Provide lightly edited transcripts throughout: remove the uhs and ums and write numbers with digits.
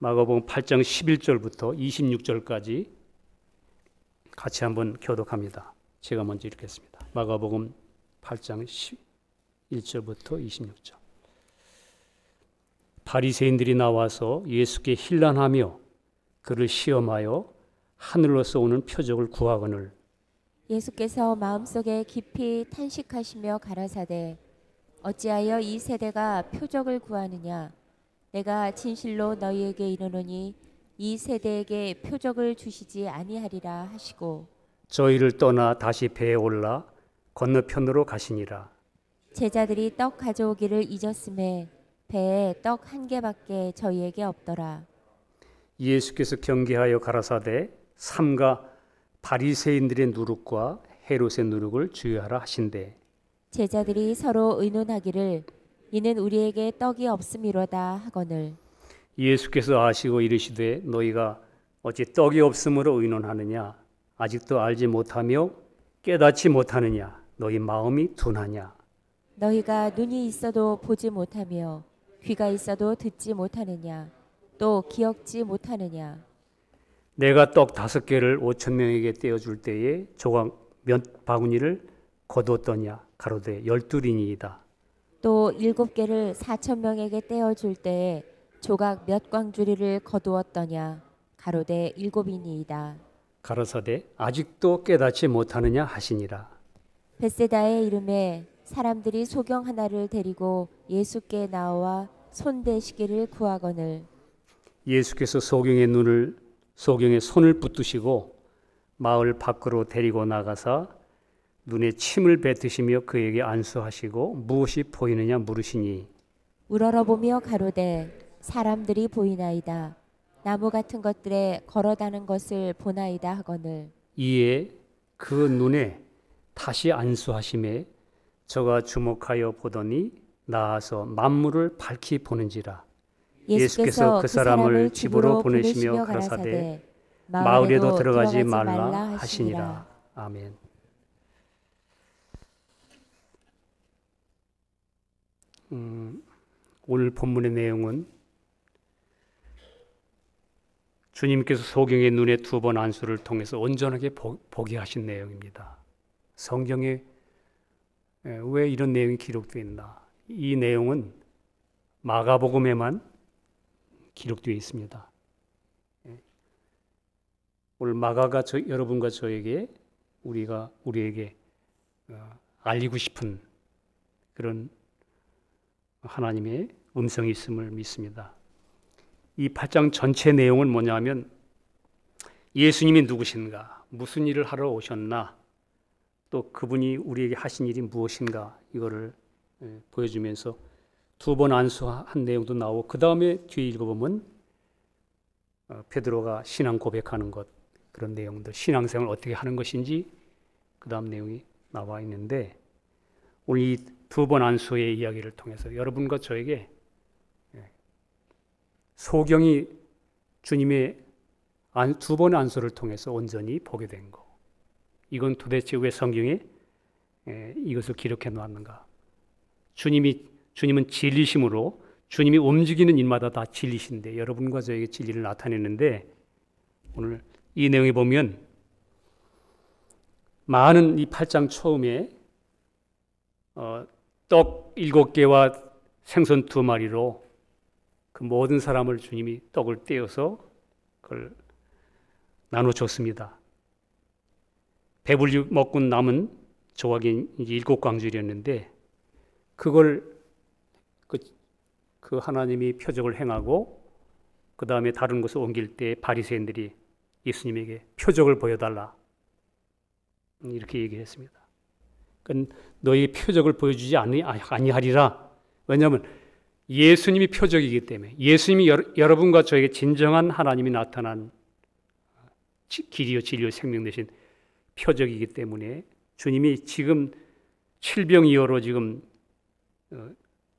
마가복음 8장 11절부터 26절까지 같이 한번 교독합니다. 제가 먼저 읽겠습니다. 마가복음 8장 11절부터 26절. 바리새인들이 나와서 예수께 힐난하며 그를 시험하여 하늘로서 오는 표적을 구하거늘 예수께서 마음속에 깊이 탄식하시며 가라사대 어찌하여 이 세대가 표적을 구하느냐 내가 진실로 너희에게 이르노니 이 세대에게 표적을 주시지 아니하리라 하시고 저희를 떠나 다시 배에 올라 건너편으로 가시니라. 제자들이 떡 가져오기를 잊었음에 배에 떡 한 개밖에 저희에게 없더라. 예수께서 경계하여 가라사대 삼가 바리새인들의 누룩과 헤롯의 누룩을 주의하라 하신대 제자들이 서로 의논하기를 이는 우리에게 떡이 없음이로다 하거늘 예수께서 아시고 이르시되 너희가 어찌 떡이 없음으로 의논하느냐 아직도 알지 못하며 깨닫지 못하느냐 너희 마음이 둔하냐 너희가 눈이 있어도 보지 못하며 귀가 있어도 듣지 못하느냐 또 기억지 못하느냐 내가 떡 5개를 5천 명에게 떼어줄 때에 조각 몇 바구니를 거두었더냐 가로되 12리니이다 또 7개를 4천 명에게 떼어줄 때에 조각 몇 광주리를 거두었더냐 가로되 7이니이다 가라사대 아직도 깨닫지 못하느냐 하시니라. 벳세다의 이름에 사람들이 소경 하나를 데리고 예수께 나와 손대시기를 구하거늘 예수께서 소경의 손을 붙드시고 마을 밖으로 데리고 나가사 눈에 침을 뱉으시며 그에게 안수하시고 무엇이 보이느냐 물으시니 우러러보며 가로되 사람들이 보이나이다 나무 같은 것들에 걸어다는 것을 보나이다 하거늘 이에 그 눈에 다시 안수하심에 저가 주목하여 보더니 나아서 만물을 밝히 보는지라. 예수께서 그 사람을 집으로 보내시며 가라사대 마을에도 들어가지 말라 하시니라. 아멘. 오늘 본문의 내용은 주님께서 소경의 눈에 2번 안수를 통해서 온전하게 보게 하신 내용입니다. 성경에 왜 이런 내용이 기록되어 있나? 이 내용은 마가복음에만 기록되어 있습니다. 오늘 마가가 여러분과 저에게 우리에게 알리고 싶은 그런 하나님의 음성이 있음을 믿습니다. 이 8장 전체 내용은 뭐냐면 예수님이 누구신가, 무슨 일을 하러 오셨나, 또 그분이 우리에게 하신 일이 무엇인가 이거를 보여주면서 2번 안수한 내용도 나오고 그 다음에 뒤에 읽어보면 베드로가 신앙 고백하는 것 그런 내용들 신앙생활을 어떻게 하는 것인지 그 다음 내용이 나와 있는데 오늘 이 2번 안수의 이야기를 통해서 여러분과 저에게 소경이 주님의 2번의 안수를 통해서 온전히 보게 된 거 이건 도대체 왜 성경에 이것을 기록해 놓았는가? 주님은 진리심으로 주님이 움직이는 일마다 다 진리신데 여러분과 저에게 진리를 나타내는데 오늘 이 내용에 보면 많은 이 8장 처음에 떡 7개와 생선 2마리로 그 모든 사람을 주님이 떡을 떼어서 그걸 나눠줬습니다. 배불리 먹고 남은 조각이 이제 7광주리였는데 그걸 그 하나님이 표적을 행하고 그 다음에 다른 곳을 옮길 때 바리새인들이 예수님에게 표적을 보여달라 이렇게 얘기했습니다. 그러니까 너희 표적을 보여주지 아니하리라. 왜냐하면 예수님이 표적이기 때문에 예수님이 여러분과 저에게 진정한 하나님이 나타난 길이요 진리요 생명 되신 표적이기 때문에 주님이 지금 7병이어로 지금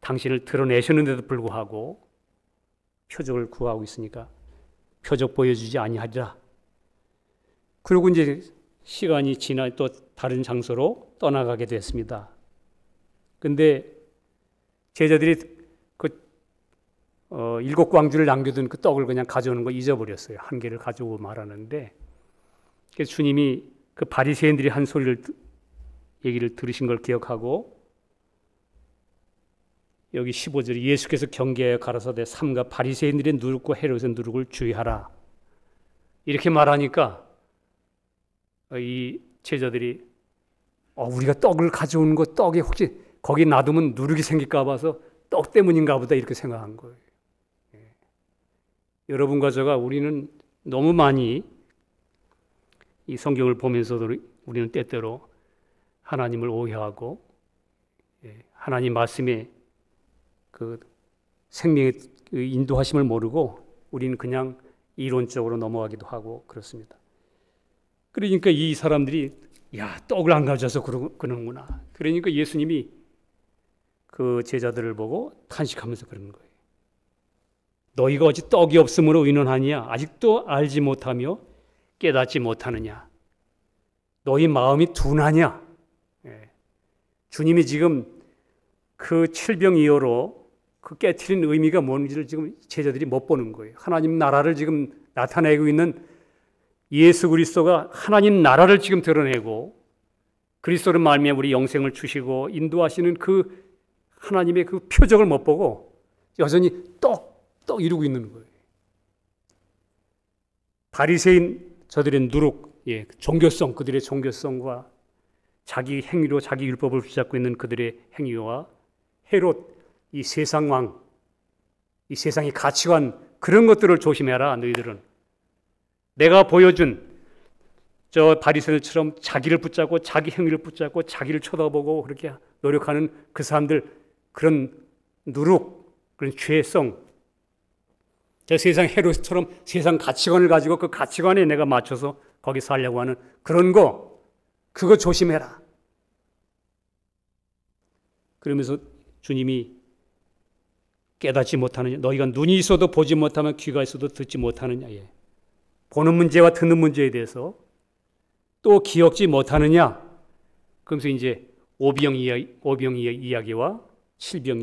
당신을 드러내셨는데도 불구하고 표적을 구하고 있으니까 표적 보여주지 아니하리라. 그리고 이제 시간이 지나 또 다른 장소로 떠나가게 됐습니다. 근데 제자들이 7 광주를 남겨둔 그 떡을 그냥 가져오는 거 잊어버렸어요. 한 개를 가져오고 말하는데, 그래서 주님이 그 바리새인들이 한 얘기를 들으신 걸 기억하고, 여기 15절에 예수께서 경계하여 가라사대 삼가 바리새인들의 누룩과 헤롯의 누룩을 주의하라, 이렇게 말하니까 이 제자들이 우리가 떡을 가져온 거, 떡에 혹시 거기 놔두면 누룩이 생길까 봐서 떡 때문인가 보다 이렇게 생각한 거예요. 여러분과 제가 우리는 너무 많이 이 성경을 보면서도 우리는 때때로 하나님을 오해하고 하나님 말씀에 그 생명의 인도하심을 모르고 우리는 그냥 이론적으로 넘어가기도 하고 그렇습니다. 그러니까 이 사람들이 떡을 안 가져와서 그러는구나. 그러니까 예수님이 그 제자들을 보고 탄식하면서 그러는 거예요. 너희가 어찌 떡이 없음으로 의논하느냐? 아직도 알지 못하며 깨닫지 못하느냐? 너희 마음이 둔하냐? 주님이 지금 그 칠병이어로 그 깨트린 의미가 뭔지를 지금 제자들이 못 보는 거예요. 하나님 나라를 지금 나타내고 있는 예수 그리스도가 하나님 나라를 지금 드러내고 그리스도를 말미암아 우리 영생을 주시고 인도하시는 그 하나님의 그 표적을 못 보고 여전히 떡 이루고 있는 거예요. 바리새인 저들의 누룩, 종교성, 그들의 종교성과 자기 행위로 자기 율법을 붙잡고 있는 그들의 행위와 헤롯, 이 세상 왕, 이 세상의 가치관, 그런 것들을 조심해라. 너희들은 내가 보여준 저 바리새인들처럼 자기를 붙잡고 자기 행위를 붙잡고 자기를 쳐다보고 그렇게 노력하는 그 사람들, 그런 누룩, 그런 죄성, 저 세상 헤롯처럼 세상 가치관을 가지고 그 가치관에 내가 맞춰서 거기 살려고 하는 그런 거, 그거 조심해라. 그러면서 주님이 깨닫지 못하느냐, 너희가 눈이 있어도 보지 못하면 귀가 있어도 듣지 못하느냐, 보는 문제와 듣는 문제에 대해서 또 기억지 못하느냐. 그러면서 이제 오병 이야기와 칠병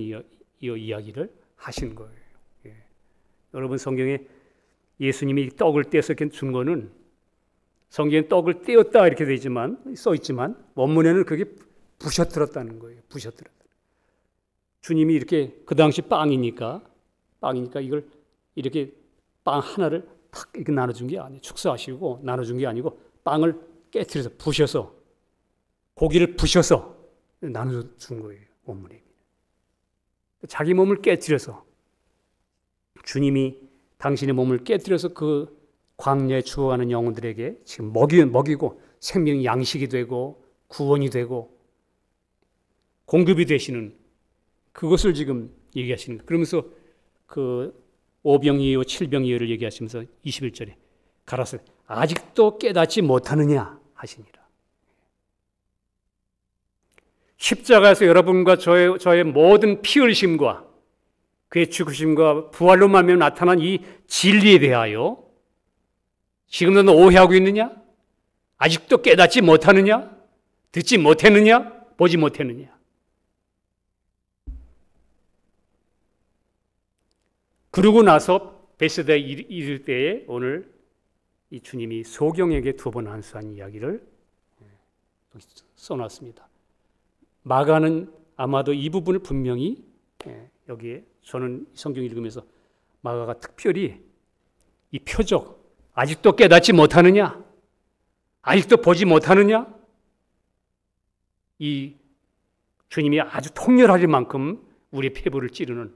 이야기를 하신 거예요. 여러분, 성경에 예수님이 떡을 떼서 이렇게 준 거는 성경에 떡을 떼었다 이렇게 써 있지만 원문에는 그게 부셔뜨렸다는 거예요. 부셔뜨렸다. 주님이 이렇게 그 당시 빵이니까 이걸 이렇게 빵 하나를 탁 이렇게 나눠준 게 아니에요. 축사하시고 나눠준 게 아니고 빵을 깨트려서 부셔서 고기를 부셔서 나눠준 거예요. 원문에. 자기 몸을 깨트려서 주님이 당신의 몸을 깨뜨려서 그 광야에 죽어가는 영혼들에게 지금 먹이고 생명의 양식이 되고 구원이 되고 공급이 되시는 그것을 지금 얘기하시는 거예요. 그러면서 그 오병이어 칠병이어를 얘기하시면서 21절에 가라사대 아직도 깨닫지 못하느냐 하시니라. 십자가에서 여러분과 저의 모든 피 흘심과 그의 죽으심과 부활로 말미암아 나타난 이 진리에 대하여 지금도 너 오해하고 있느냐? 아직도 깨닫지 못하느냐? 듣지 못했느냐? 보지 못했느냐? 그러고 나서 베세다에 이를 때에 오늘 이 주님이 소경에게 2번 안수한 이야기를 써놨습니다. 마가는 아마도 이 부분을 분명히 여기에 저는 성경 읽으면서 마가가 특별히 이 표적, 아직도 깨닫지 못하느냐? 아직도 보지 못하느냐? 이 주님이 아주 통렬할 만큼 우리의 폐부를 찌르는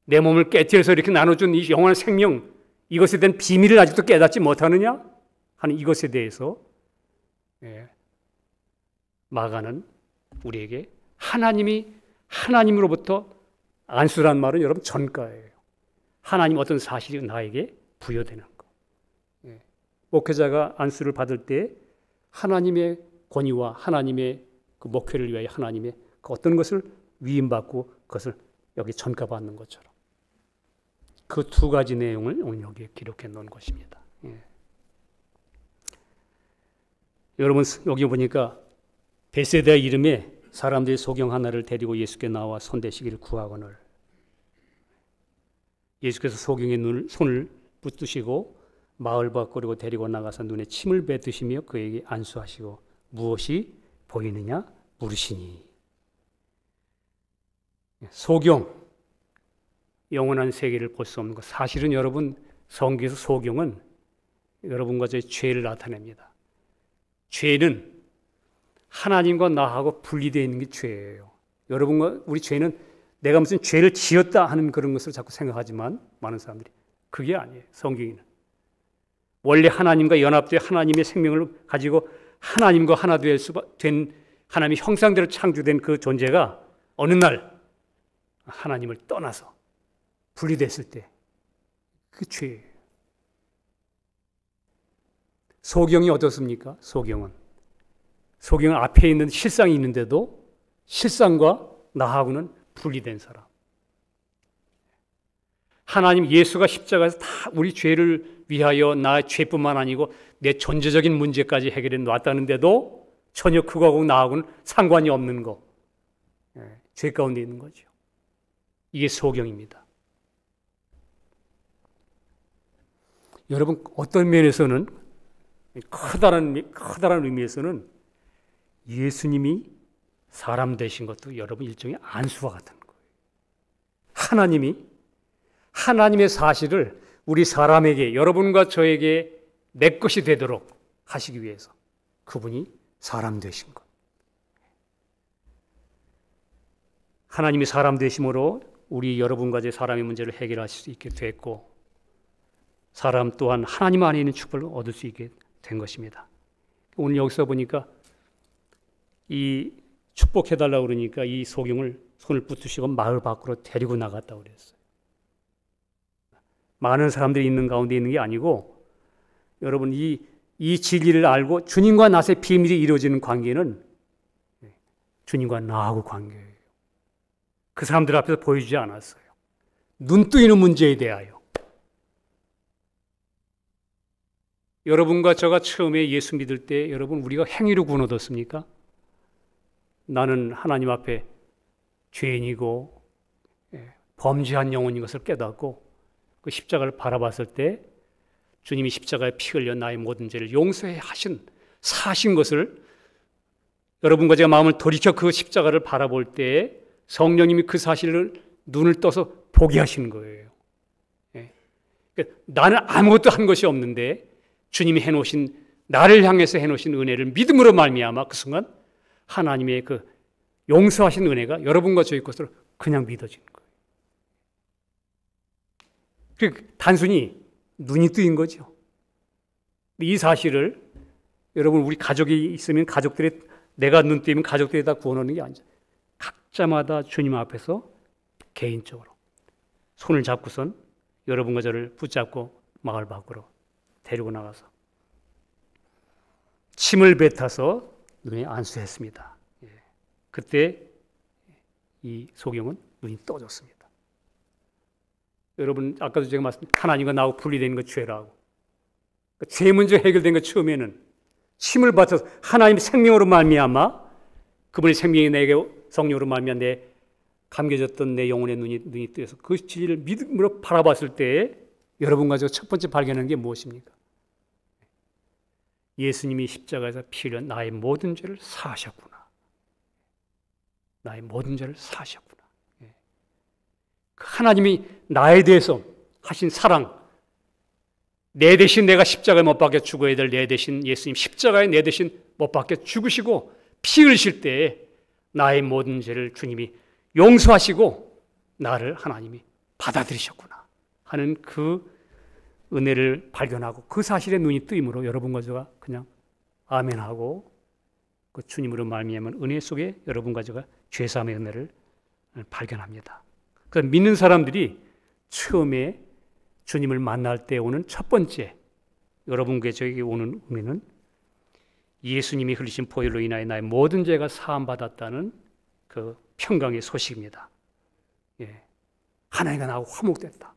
내 몸을 깨뜨려서 이렇게 나눠준 이 영원한 생명, 이것에 대한 비밀을 아직도 깨닫지 못하느냐? 하는 이것에 대해서 마가는 우리에게 하나님으로부터 안수란 말은 여러분 전가예요. 하나님 어떤 사실이 나에게 부여되는 거. 목회자가 안수를 받을 때 하나님의 권위와 하나님의 그 목회를 위하여 하나님의 그 어떤 것을 위임받고 그것을 여기 전가받는 것처럼 그 2가지 내용을 오늘 여기에 기록해 놓은 것입니다. 여러분 여기 보니까 베세다 이름에 사람들이 소경 하나를 데리고 예수께 나와 손대시기를 구하거늘 예수께서 소경의 손을 붙드시고 마을 밖으로 데리고 나가서 눈에 침을 뱉으시며 그에게 안수하시고 무엇이 보이느냐 물으시니. 소경, 영원한 세계를 볼 수 없는 것. 사실은 여러분 성경에서 소경은 여러분과 저의 죄를 나타냅니다. 죄는 하나님과 나하고 분리되어 있는 게 죄예요. 여러분과 우리 죄는 내가 무슨 죄를 지었다 하는 그런 것을 자꾸 생각하지만 많은 사람들이 그게 아니에요. 성경에는 원래 하나님과 연합되어 하나님의 생명을 가지고 하나님과 하나 된 하나님의 형상대로 창조된 그 존재가 어느 날 하나님을 떠나서 분리됐을 때 그 죄예요. 소경이 어떻습니까? 소경은 앞에 있는 실상이 있는데도 실상과 나하고는 분리된 사람. 하나님 예수가 십자가에서 다 우리 죄를 위하여 나의 죄뿐만 아니고 내 존재적인 문제까지 해결해 놨다는데도 전혀 그거하고 나하고는 상관이 없는 거. 죄 가운데 있는 거죠. 이게 소경입니다. 여러분 어떤 면에서는 커다란 의미에서는 예수님이 사람 되신 것도 여러분 일종의 안수와 같은 거예요. 하나님의 사실을 우리 사람에게, 여러분과 저에게 내 것이 되도록 하시기 위해서 그분이 사람 되신 것. 하나님이 사람 되심으로 우리 여러분과 제 사람의 문제를 해결하실 수 있게 됐고, 사람 또한 하나님 안에 있는 축복을 얻을 수 있게 된 것입니다. 오늘 여기서 보니까 이 축복해달라고 그러니까 이 소경을 손을 붙으시고 마을 밖으로 데리고 나갔다고 그랬어요. 많은 사람들이 있는 가운데 있는 게 아니고, 여러분 이 진리를 알고 주님과 나의 비밀이 이루어지는 관계는 주님과 나하고 관계예요. 그 사람들 앞에서 보여주지 않았어요. 눈 뜨이는 문제에 대하여. 여러분과 저가 처음에 예수 믿을 때 여러분 우리가 행위로 구원 얻었습니까? 나는 하나님 앞에 죄인이고 범죄한 영혼인 것을 깨닫고 그 십자가를 바라봤을 때 주님이 십자가에 피 흘려 나의 모든 죄를 용서해 사신 것을 여러분과 제가 마음을 돌이켜 그 십자가를 바라볼 때 성령님이 그 사실을 눈을 떠서 보게 하시는 거예요. 나는 아무것도 한 것이 없는데 주님이 나를 향해서 해놓으신 은혜를 믿음으로 말미암아 그 순간 하나님의 그 용서하신 은혜가 여러분과 저희 것으로 그냥 믿어지는 거예요. 단순히 눈이 뜨인 거죠. 이 사실을 여러분 우리 가족이 있으면 내가 눈 뜨이면 가족들이 다 구원하는 게 아니죠. 각자마다 주님 앞에서 개인적으로 손을 잡고선 여러분과 저를 붙잡고 마을 밖으로 데리고 나가서 침을 뱉어서 눈에 안수했습니다. 그때 이 소경은 눈이 떠졌습니다. 여러분 아까도 제가 말씀드린 하나님과 나하고 분리된 거 죄라고. 죄 문제 해결된 거 처음에는 침을 받아서 하나님의 생명으로 말미암아 그분의 생명이 내게 성령으로 말미암아 내 감겨졌던 내 영혼의 눈이 뜨여서 그 진리를 믿음으로 바라봤을 때 여러분과 저 첫 번째 발견한 게 무엇입니까? 예수님이 십자가에서 피 흘려 나의 모든 죄를 사하셨구나. 나의 모든 죄를 사하셨구나. 하나님이 나에 대해서 하신 사랑, 내 대신 내가 십자가에 못 박혀 죽어야 될 내 대신 예수님 십자가에 내 대신 못 박혀 죽으시고 피 흘리실 때 나의 모든 죄를 주님이 용서하시고 나를 하나님이 받아들이셨구나 하는 그 은혜를 발견하고 그 사실에 눈이 뜨임으로 여러분과 제가 그냥 아멘하고 그 주님으로 말미암은 은혜 속에 여러분과 제가 죄사함의 은혜를 발견합니다. 그 믿는 사람들이 처음에 주님을 만날 때 오는 첫 번째 여러분께 저에게 오는 의미는 예수님이 흘리신 보혈로 인하여 나의 모든 죄가 사함받았다는 그 평강의 소식입니다. 하나님과 나하고 화목됐다.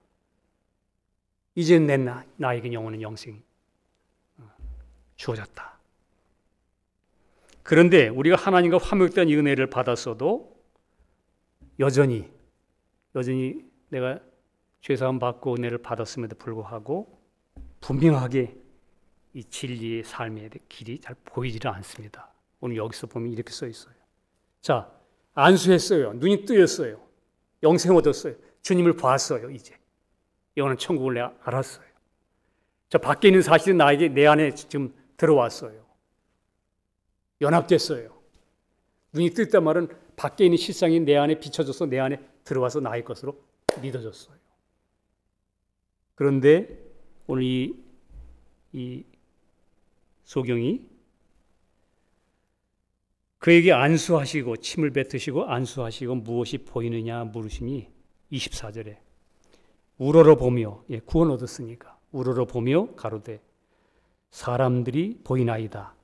이제 나에게 영원한 영생이 주어졌다. 그런데 우리가 하나님과 화목된 이 은혜를 받았어도 여전히 내가 죄사함 받고 은혜를 받았음에도 불구하고 분명하게 이 진리의 삶의 길이 잘 보이지를 않습니다. 오늘 여기서 보면 이렇게 써 있어요. 자, 안수했어요. 눈이 뜨였어요. 영생 얻었어요. 주님을 봤어요. 이제 영원한 천국을 내가 알았어요. 저 밖에 있는 사실은 나에게 내 안에 지금 들어왔어요. 연합됐어요. 눈이 떴단 말은 밖에 있는 실상이 내 안에 비춰져서 내 안에 들어와서 나의 것으로 믿어졌어요. 그런데 오늘 이 소경이 그에게 안수하시고 침을 뱉으시고 안수하시고 무엇이 보이느냐 물으시니 24절에 우러러 보며, 구원 얻었으니까 우러러 보며 가로되 사람들이 보이나이다.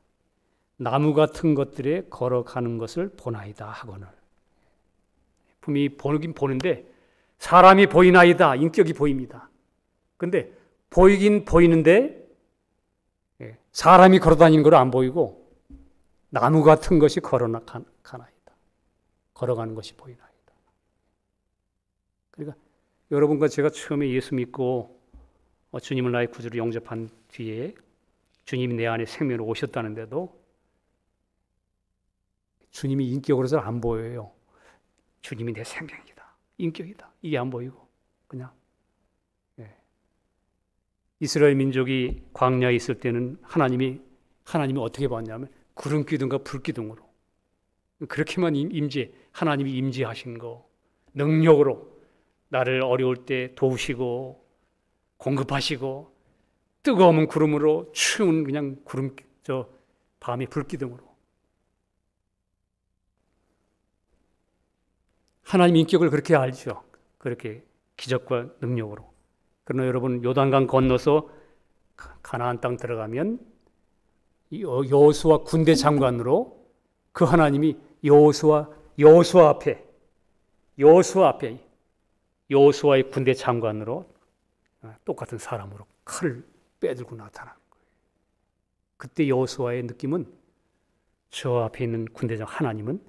나무 같은 것들에 걸어가는 것을 보나이다 하거늘. 분명히 보긴 보는데 사람이 보이나이다. 인격이 보입니다. 근데 보이긴 보이는데 사람이 걸어다니는 걸 안 보이고 나무 같은 것이 걸어가나이다. 걸어가는 것이 보이나이다. 그러니까 여러분과 제가 처음에 예수 믿고 주님을 나의 구주로 영접한 뒤에 주님이 내 안에 생명으로 오셨다는데도 주님이 인격으로 잘 안 보여요. 주님이 내 생명이다. 인격이다. 이게 안 보이고 그냥 이스라엘 민족이 광야에 있을 때는 하나님이 어떻게 봤냐면 구름 기둥과 불 기둥으로 그렇게만 하나님이 임재하신 거 능력으로 나를 어려울 때 도우시고 공급하시고 뜨거운 구름으로 추운 그냥 구름 밤의 불 기둥으로 하나님 인격을 그렇게 알죠. 그렇게 기적과 능력으로. 그러나 여러분 요단강 건너서 가나안 땅 들어가면 여호수아 군대 장관으로 그 하나님이 여호수아 앞에 여호수아의 군대 장관으로 똑같은 사람으로 칼을 빼들고 나타나는 거예요. 그때 여호수아의 느낌은 저 앞에 있는 군대장 하나님은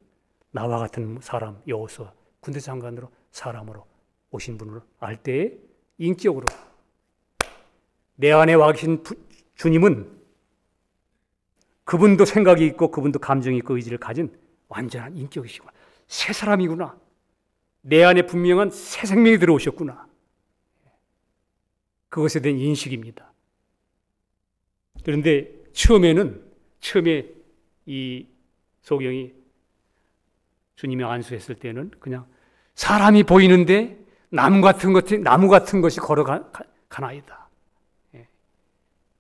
나와 같은 사람 여호수아 군대 장관으로 사람으로 오신 분을 알 때에 인격으로 내 안에 와 계신 주님은 그분도 생각이 있고 그분도 감정이 있고 의지를 가진 완전한 인격이시구나. 새 사람이구나. 내 안에 분명한 새 생명이 들어오셨구나. 그것에 대한 인식입니다. 그런데 처음에 이 소경이 주님이 안수했을 때는 그냥 사람이 보이는데 나무 같은 것이 걸어가나이다.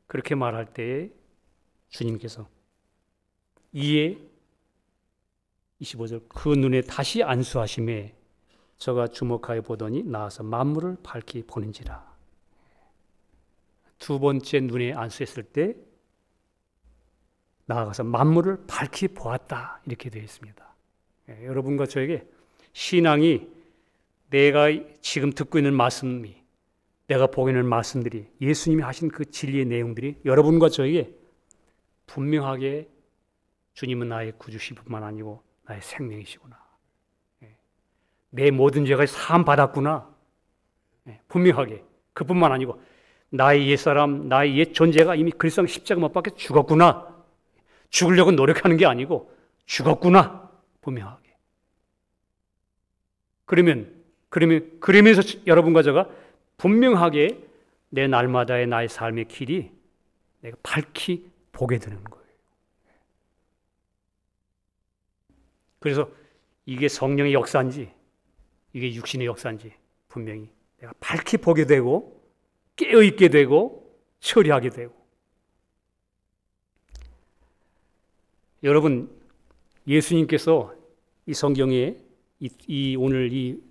그렇게 말할 때에 주님께서 이에 25절 그 눈에 다시 안수하심에 저가 주목하여 보더니 나와서 만물을 밝히 보는지라. 두 번째 눈에 안수했을 때 나아가서 만물을 밝히 보았다 이렇게 되어 있습니다. 여러분과 저에게 신앙이 내가 지금 듣고 있는 말씀이 내가 보고 있는 말씀들이 예수님이 하신 그 진리의 내용들이 여러분과 저에게 분명하게 주님은 나의 구주시뿐만 아니고 나의 생명이시구나. 내 모든 죄가 사함 받았구나. 분명하게 그뿐만 아니고 나의 옛사람, 나의 옛 존재가 이미 그리스도 십자가 못 박혀 죽었구나. 죽으려고 노력하는 게 아니고 죽었구나. 분명하게. 그러면서 여러분과 제가 분명하게 내 날마다의 나의 삶의 길이 내가 밝히 보게 되는 거예요. 그래서 이게 성령의 역사인지 이게 육신의 역사인지 분명히 내가 밝히 보게 되고 깨어있게 되고 처리하게 되고. 여러분 예수님께서 이 성경에 오늘 이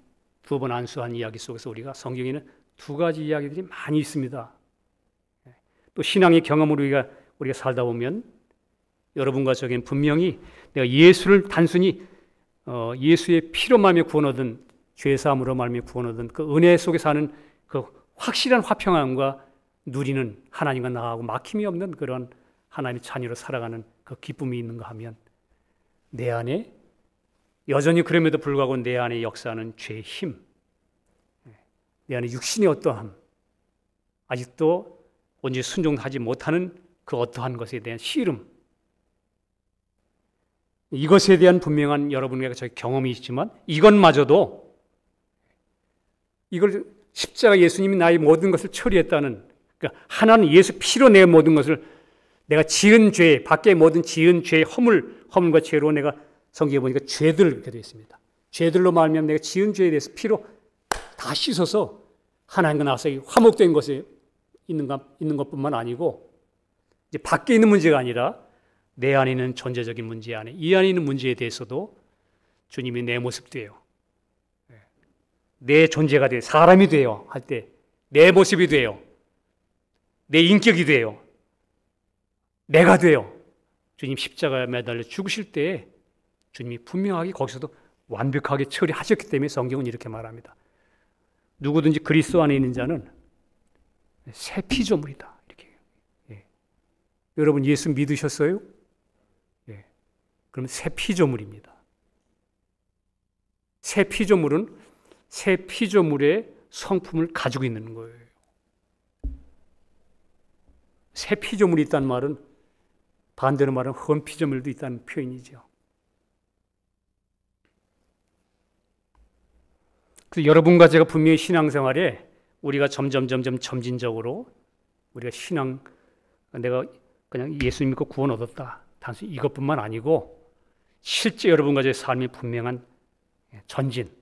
두 번 안수한 이야기 속에서 우리가 성경에는 두 가지 이야기들이 많이 있습니다. 또 신앙의 경험으로 우리가 살다 보면 여러분과 저에겐 분명히 내가 예수를 단순히 예수의 피로 말미암아 구원 얻은 죄사함으로 말미암아 구원 얻은 그 은혜 속에 사는 그 확실한 화평함과 누리는 하나님과 나하고 막힘이 없는 그런 하나님의 자녀로 살아가는 그 기쁨이 있는가 하면 내 안에 여전히 그럼에도 불구하고 내 안에 역사하는 죄의 힘, 내 안에 육신의 어떠함, 아직도 온전히 순종하지 못하는 그 어떠한 것에 대한 씨름, 이것에 대한 분명한 여러분에게 저희 경험이 있지만 이것마저도 이걸 십자가 예수님이 나의 모든 것을 처리했다는, 그러니까 하나는 예수 피로 내 모든 것을, 내가 지은 죄, 밖에 모든 지은 죄의 허물과 죄로 내가 성경에 보니까 죄들 이렇게 되어 있습니다. 죄들로 말미암아 내가 지은 죄에 대해서 피로 다 씻어서 하나님과 나서 화목된 것에 있는 것뿐만 아니고, 이제 밖에 있는 문제가 아니라 내 안에 있는 존재적인 문제 안에, 이 안에 있는 문제에 대해서도 주님이 내 모습 돼요. 내 존재가 돼요. 사람이 돼요. 할 때 내 모습이 돼요. 내 인격이 돼요. 내가 돼요. 주님 십자가에 매달려 죽으실 때 주님이 분명하게 거기서도 완벽하게 처리하셨기 때문에 성경은 이렇게 말합니다. 누구든지 그리스도 안에 있는 자는 새 피조물이다. 이렇게. 예. 여러분 예수 믿으셨어요? 예. 그럼 새 피조물입니다. 새 피조물은 새 피조물의 성품을 가지고 있는 거예요. 새 피조물이 있다는 말은, 반대로 말하면 흠 피조물도 있다는 표현이죠. 그래서 여러분과 제가 분명히 신앙생활에 우리가 점점 점진적으로 우리가 내가 그냥 예수 믿고 구원 얻었다, 단순히 이것뿐만 아니고 실제 여러분과 제 삶의 분명한 전진,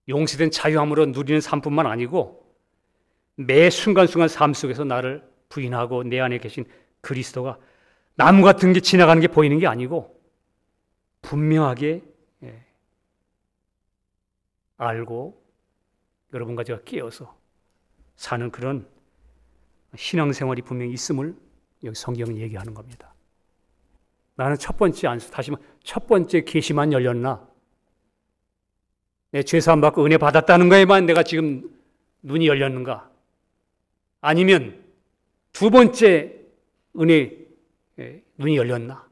용서된 자유함으로 누리는 삶뿐만 아니고 매 순간순간 삶 속에서 나를 부인하고 내 안에 계신 그리스도가 나무 같은 게 지나가는 게 보이는 게 아니고 분명하게 알고 여러분과 제가 깨어서 사는 그런 신앙생활이 분명히 있음을 여기 성경은 얘기하는 겁니다. 나는 첫 번째 계시만 열렸나? 내 죄사함 받고 은혜 받았다는 거에만 내가 지금 눈이 열렸는가? 아니면 두 번째 은혜 눈이 열렸나?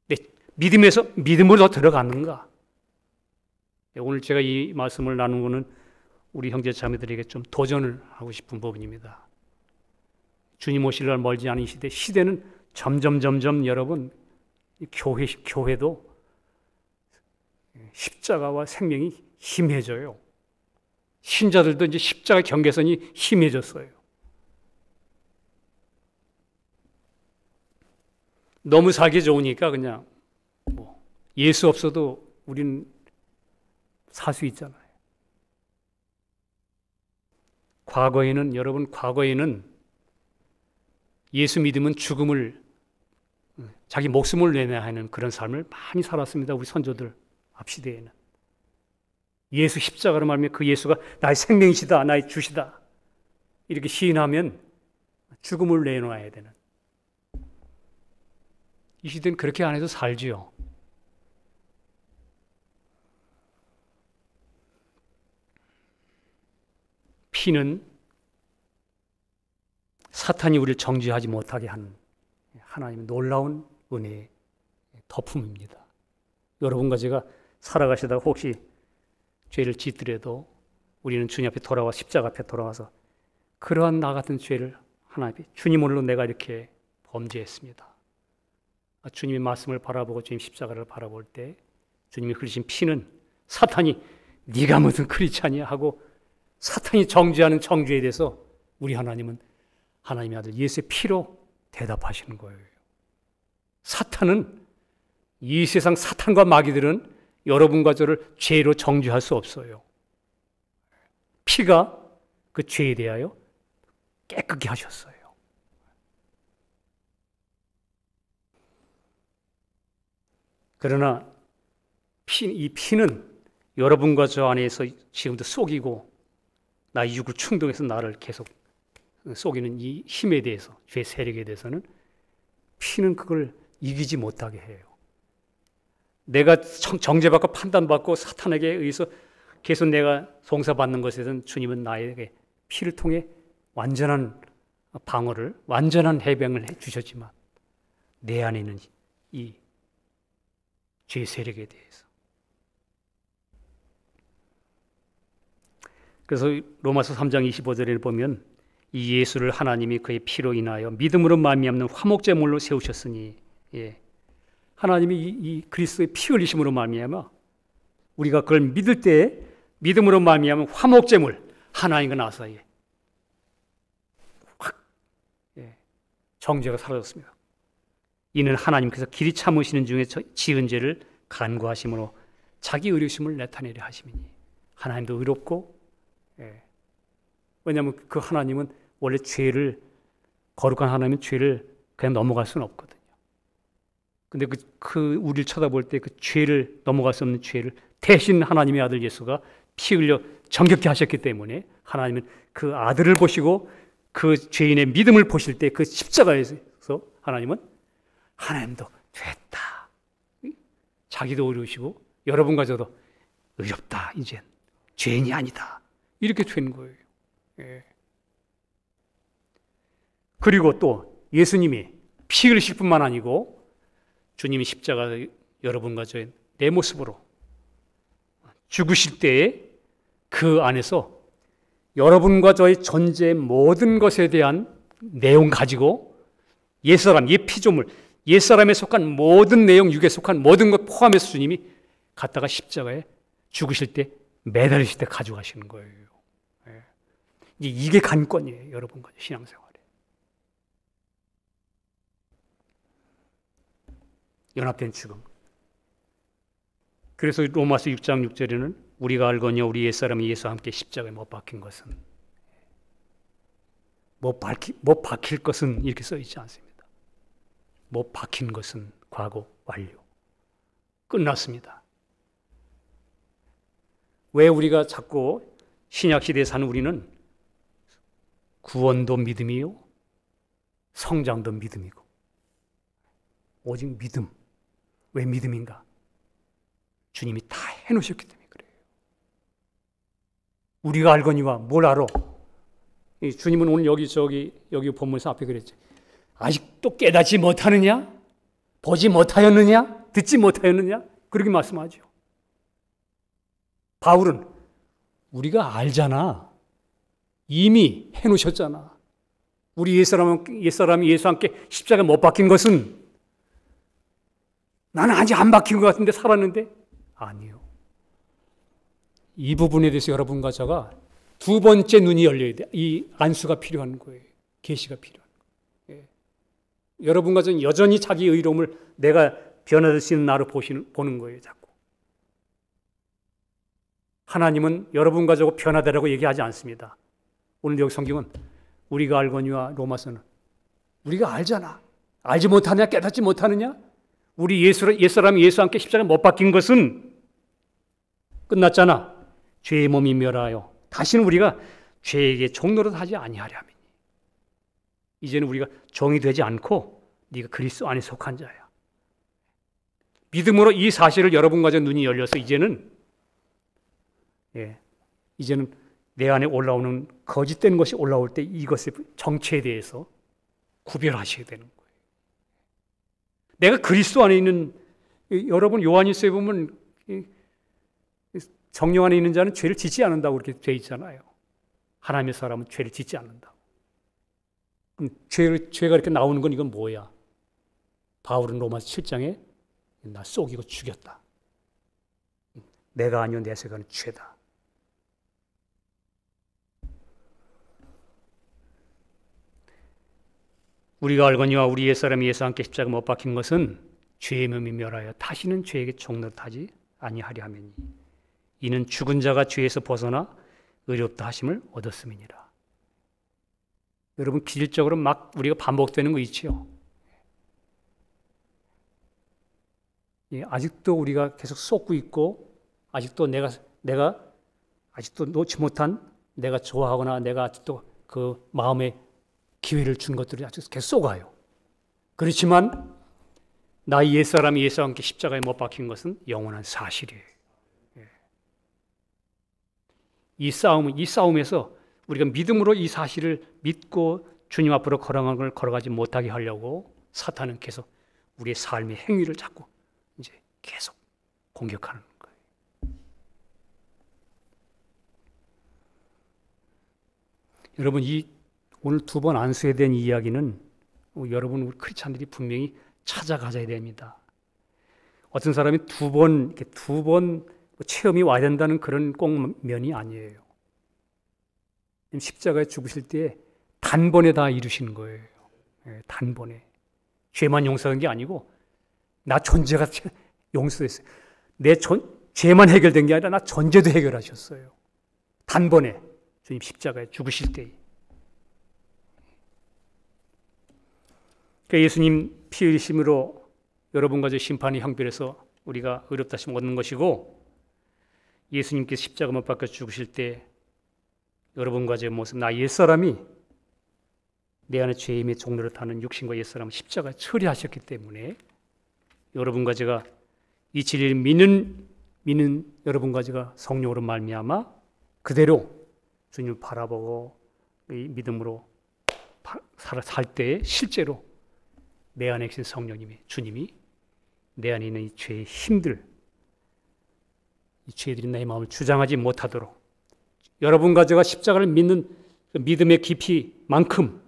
내 믿음으로 더 들어갔는가? 오늘 제가 이 말씀을 나눈 것은 우리 형제 자매들에게 좀 도전을 하고 싶은 부분입니다. 주님 오실 날 멀지 않은 시대는 점점 여러분 교회도 십자가와 생명이 희미해져요. 신자들도 이제 십자가 경계선이 희미해졌어요. 너무 살기 좋으니까 그냥 예수 없어도 우리는 살 수 있잖아요. 과거에는 예수 믿으면 죽음을, 자기 목숨을 내놔야 하는 그런 삶을 많이 살았습니다. 우리 선조들 앞 시대에는. 예수 십자가로 말하면 그 예수가 나의 생명이시다, 나의 주시다, 이렇게 시인하면 죽음을 내놓아야 되는, 이 시대는 그렇게 안 해도 살지요. 피는 사탄이 우리를 정죄하지 못하게 하는 하나님의 놀라운 은혜의 덮음입니다. 여러분과 제가 살아가시다가 혹시 죄를 짓더라도 우리는 주님 앞에 돌아와 십자가 앞에 돌아와서 그러한 나 같은 죄를 하나님 앞에, 주님으로 내가 이렇게 범죄했습니다. 주님의 말씀을 바라보고 주님 십자가를 바라볼 때 주님이 흘리신 피는 사탄이 네가 무슨 크리스찬이야 하고 사탄이 정죄하는 정죄에 대해서 우리 하나님은 하나님의 아들 예수의 피로 대답하시는 거예요. 사탄은, 이 세상 사탄과 마귀들은 여러분과 저를 죄로 정죄할 수 없어요. 피가 그 죄에 대하여 깨끗게 하셨어요. 그러나 이 피는 여러분과 저 안에서 지금도 속이고 나의 육을 충동해서 나를 계속 속이는 이 힘에 대해서, 죄 세력에 대해서는 피는 그걸 이기지 못하게 해요. 내가 정죄받고 판단받고 사탄에게 의해서 계속 내가 송사받는 것에서는 주님은 나에게 피를 통해 완전한 방어를, 완전한 해병을 해주셨지만 내 안에 있는 이 죄 세력에 대해서 그래서 로마서 3장 25절에 보면 이 예수를 하나님이 그의 피로 인하여 믿음으로 말미암는 화목제물로 세우셨으니, 예. 하나님이 이 그리스도의 피 흘리심으로 말미암아 우리가 그걸 믿을 때 믿음으로 말미암은 화목제물, 하나님과 나 사이에 확, 예, 정죄가 사라졌습니다. 이는 하나님께서 길이 참으시는 중에 지은 죄를 간구하심으로 자기 의로우심을 나타내려 하심이니, 하나님도 의롭고, 예. 왜냐하면 그 하나님은 원래 죄를, 거룩한 하나님은 죄를 그냥 넘어갈 수는 없거든요. 근데 우리를 쳐다볼 때 그 죄를, 넘어갈 수 없는 죄를 대신 하나님의 아들 예수가 피 흘려 정결케 하셨기 때문에 하나님은 그 아들을 보시고 그 죄인의 믿음을 보실 때 그 십자가에서 하나님도 됐다. 자기도 의로우시고 여러분과 저도 의롭다. 이젠 죄인이 아니다. 이렇게 된 거예요. 예. 그리고 또 예수님이 피 흘리실 뿐만 아니고 주님이 십자가 여러분과 저의 내 모습으로 죽으실 때에 그 안에서 여러분과 저의 존재의 모든 것에 대한 내용 가지고 옛사람, 옛피조물, 옛사람에 속한 모든 내용, 육에 속한 모든 것 포함해서 주님이 갖다가 십자가에 죽으실 때, 매달리실 때 가져가시는 거예요. 예. 이게 간권이에요, 여러분과 신앙생활에. 연합된 죽음. 그래서 로마서 6장 6절에는 우리가 알거니와 우리 옛사람이 예수와 함께 십자가에 못 박힌 것은, 못 박힐 것은 이렇게 써 있지 않습니다. 못 박힌 것은 과거 완료. 끝났습니다. 왜 우리가 자꾸 신약시대에 사는 우리는 구원도 믿음이요, 성장도 믿음이고, 오직 믿음. 왜 믿음인가? 주님이 다 해놓으셨기 때문에 그래요. 우리가 알거니와 뭘 알아? 주님은 오늘 여기 본문에서 앞에 그랬죠. 아직도 깨닫지 못하느냐? 보지 못하였느냐? 듣지 못하였느냐? 그렇게 말씀하죠. 바울은 우리가 알잖아. 이미 해놓으셨잖아. 우리 옛사람이 예수와 함께 십자가에 못 박힌 것은, 나는 아직 안 박힌 것 같은데 살았는데, 아니요. 이 부분에 대해서 여러분과 제가 두 번째 눈이 열려야 돼. 이 안수가 필요한 거예요. 계시가 필요한 거예요. 예. 여러분과 저는 여전히 자기 의로움을 내가 변화될 수 있는 나로 보는 거예요. 자꾸. 하나님은 여러분과 저거 변화되라고 얘기하지 않습니다. 오늘 여기 성경은 우리가 알거니와 로마서는 우리가 알잖아. 알지 못하느냐? 깨닫지 못하느냐? 우리 옛사람이 예수와 함께 십자가에 못 박힌 것은 끝났잖아. 죄의 몸이 멸하여 다시는 우리가 죄에게 종노릇 하지 아니하랴. 이제는 우리가 종이 되지 않고 네가 그리스도 안에 속한 자야. 믿음으로 이 사실을 여러분과 저 눈이 열려서 이제는 내 안에 올라오는 거짓된 것이 올라올 때 이것의 정체에 대해서 구별하셔야 되는 거예요. 내가 그리스도 안에 있는, 여러분 요한일서에 보면 성령 안에 있는 자는 죄를 짓지 않는다고 그렇게 돼 있잖아요. 하나님의 사람은 죄를 짓지 않는다고. 그럼 죄가 이렇게 나오는 건 이건 뭐야? 바울은 로마서 7장에 나 속이고 죽였다. 내가 아니요 내 생각은 죄다. 우리가 알거니와 우리 옛사람이 예수와 함께 십자가 못 박힌 것은 죄의 몸이 멸하여 다시는 죄에게 종노릇하지 아니하려 함이니 이는 죽은 자가 죄에서 벗어나 의롭다 하심을 얻었음이니라. 여러분 기질적으로 막 우리가 반복되는 거 있지요. 아직도 우리가 계속 쏟고 있고 아직도 내가 아직도 놓지 못한 내가 좋아하거나 내가 아직도 그 마음에 기회를 준 것들이 아직 계속 쏘가요. 그렇지만 나의 옛사람이 예수와 함께 십자가에 못 박힌 것은 영원한 사실이에요. 이 싸움에서 우리가 믿음으로 이 사실을 믿고 주님 앞으로 걸어가지 못하게 하려고 사탄은 계속 우리의 삶의 행위를 자꾸 이제 계속 공격하는 거예요. 여러분, 오늘 두 번 안수에 대한 이야기는 여러분, 우리 크리스찬들이 분명히 찾아가야 됩니다. 어떤 사람이 두 번 체험이 와야 된다는 그런 꼭 면이 아니에요. 십자가에 죽으실 때 단번에 다 이루시는 거예요. 단번에. 죄만 용서한 게 아니고 나 존재가 용서됐어요. 죄만 해결된 게 아니라 나 존재도 해결하셨어요. 단번에 주님 십자가에 죽으실 때. 그러니까 예수님 피 흘리심으로 여러분과 저 심판의 형벌에서 우리가 의롭다심 얻는 것이고, 예수님께서 십자가 못 박혀 죽으실 때 여러분과 제 모습, 나 옛사람이 내 안에 죄임의 종로를 타는 육신과 옛사람을 십자가에 처리하셨기 때문에 여러분과 제가 이 진리를 믿는 여러분과 제가 성령으로 말미암아 그대로 주님을 바라보고 이 믿음으로 살 때에 실제로 내 안에 계신 성령님이, 주님이 내 안에 있는 이 죄의 힘들, 이 죄들이 내 마음을 주장하지 못하도록 여러분과 제가 십자가를 믿는 그 믿음의 깊이만큼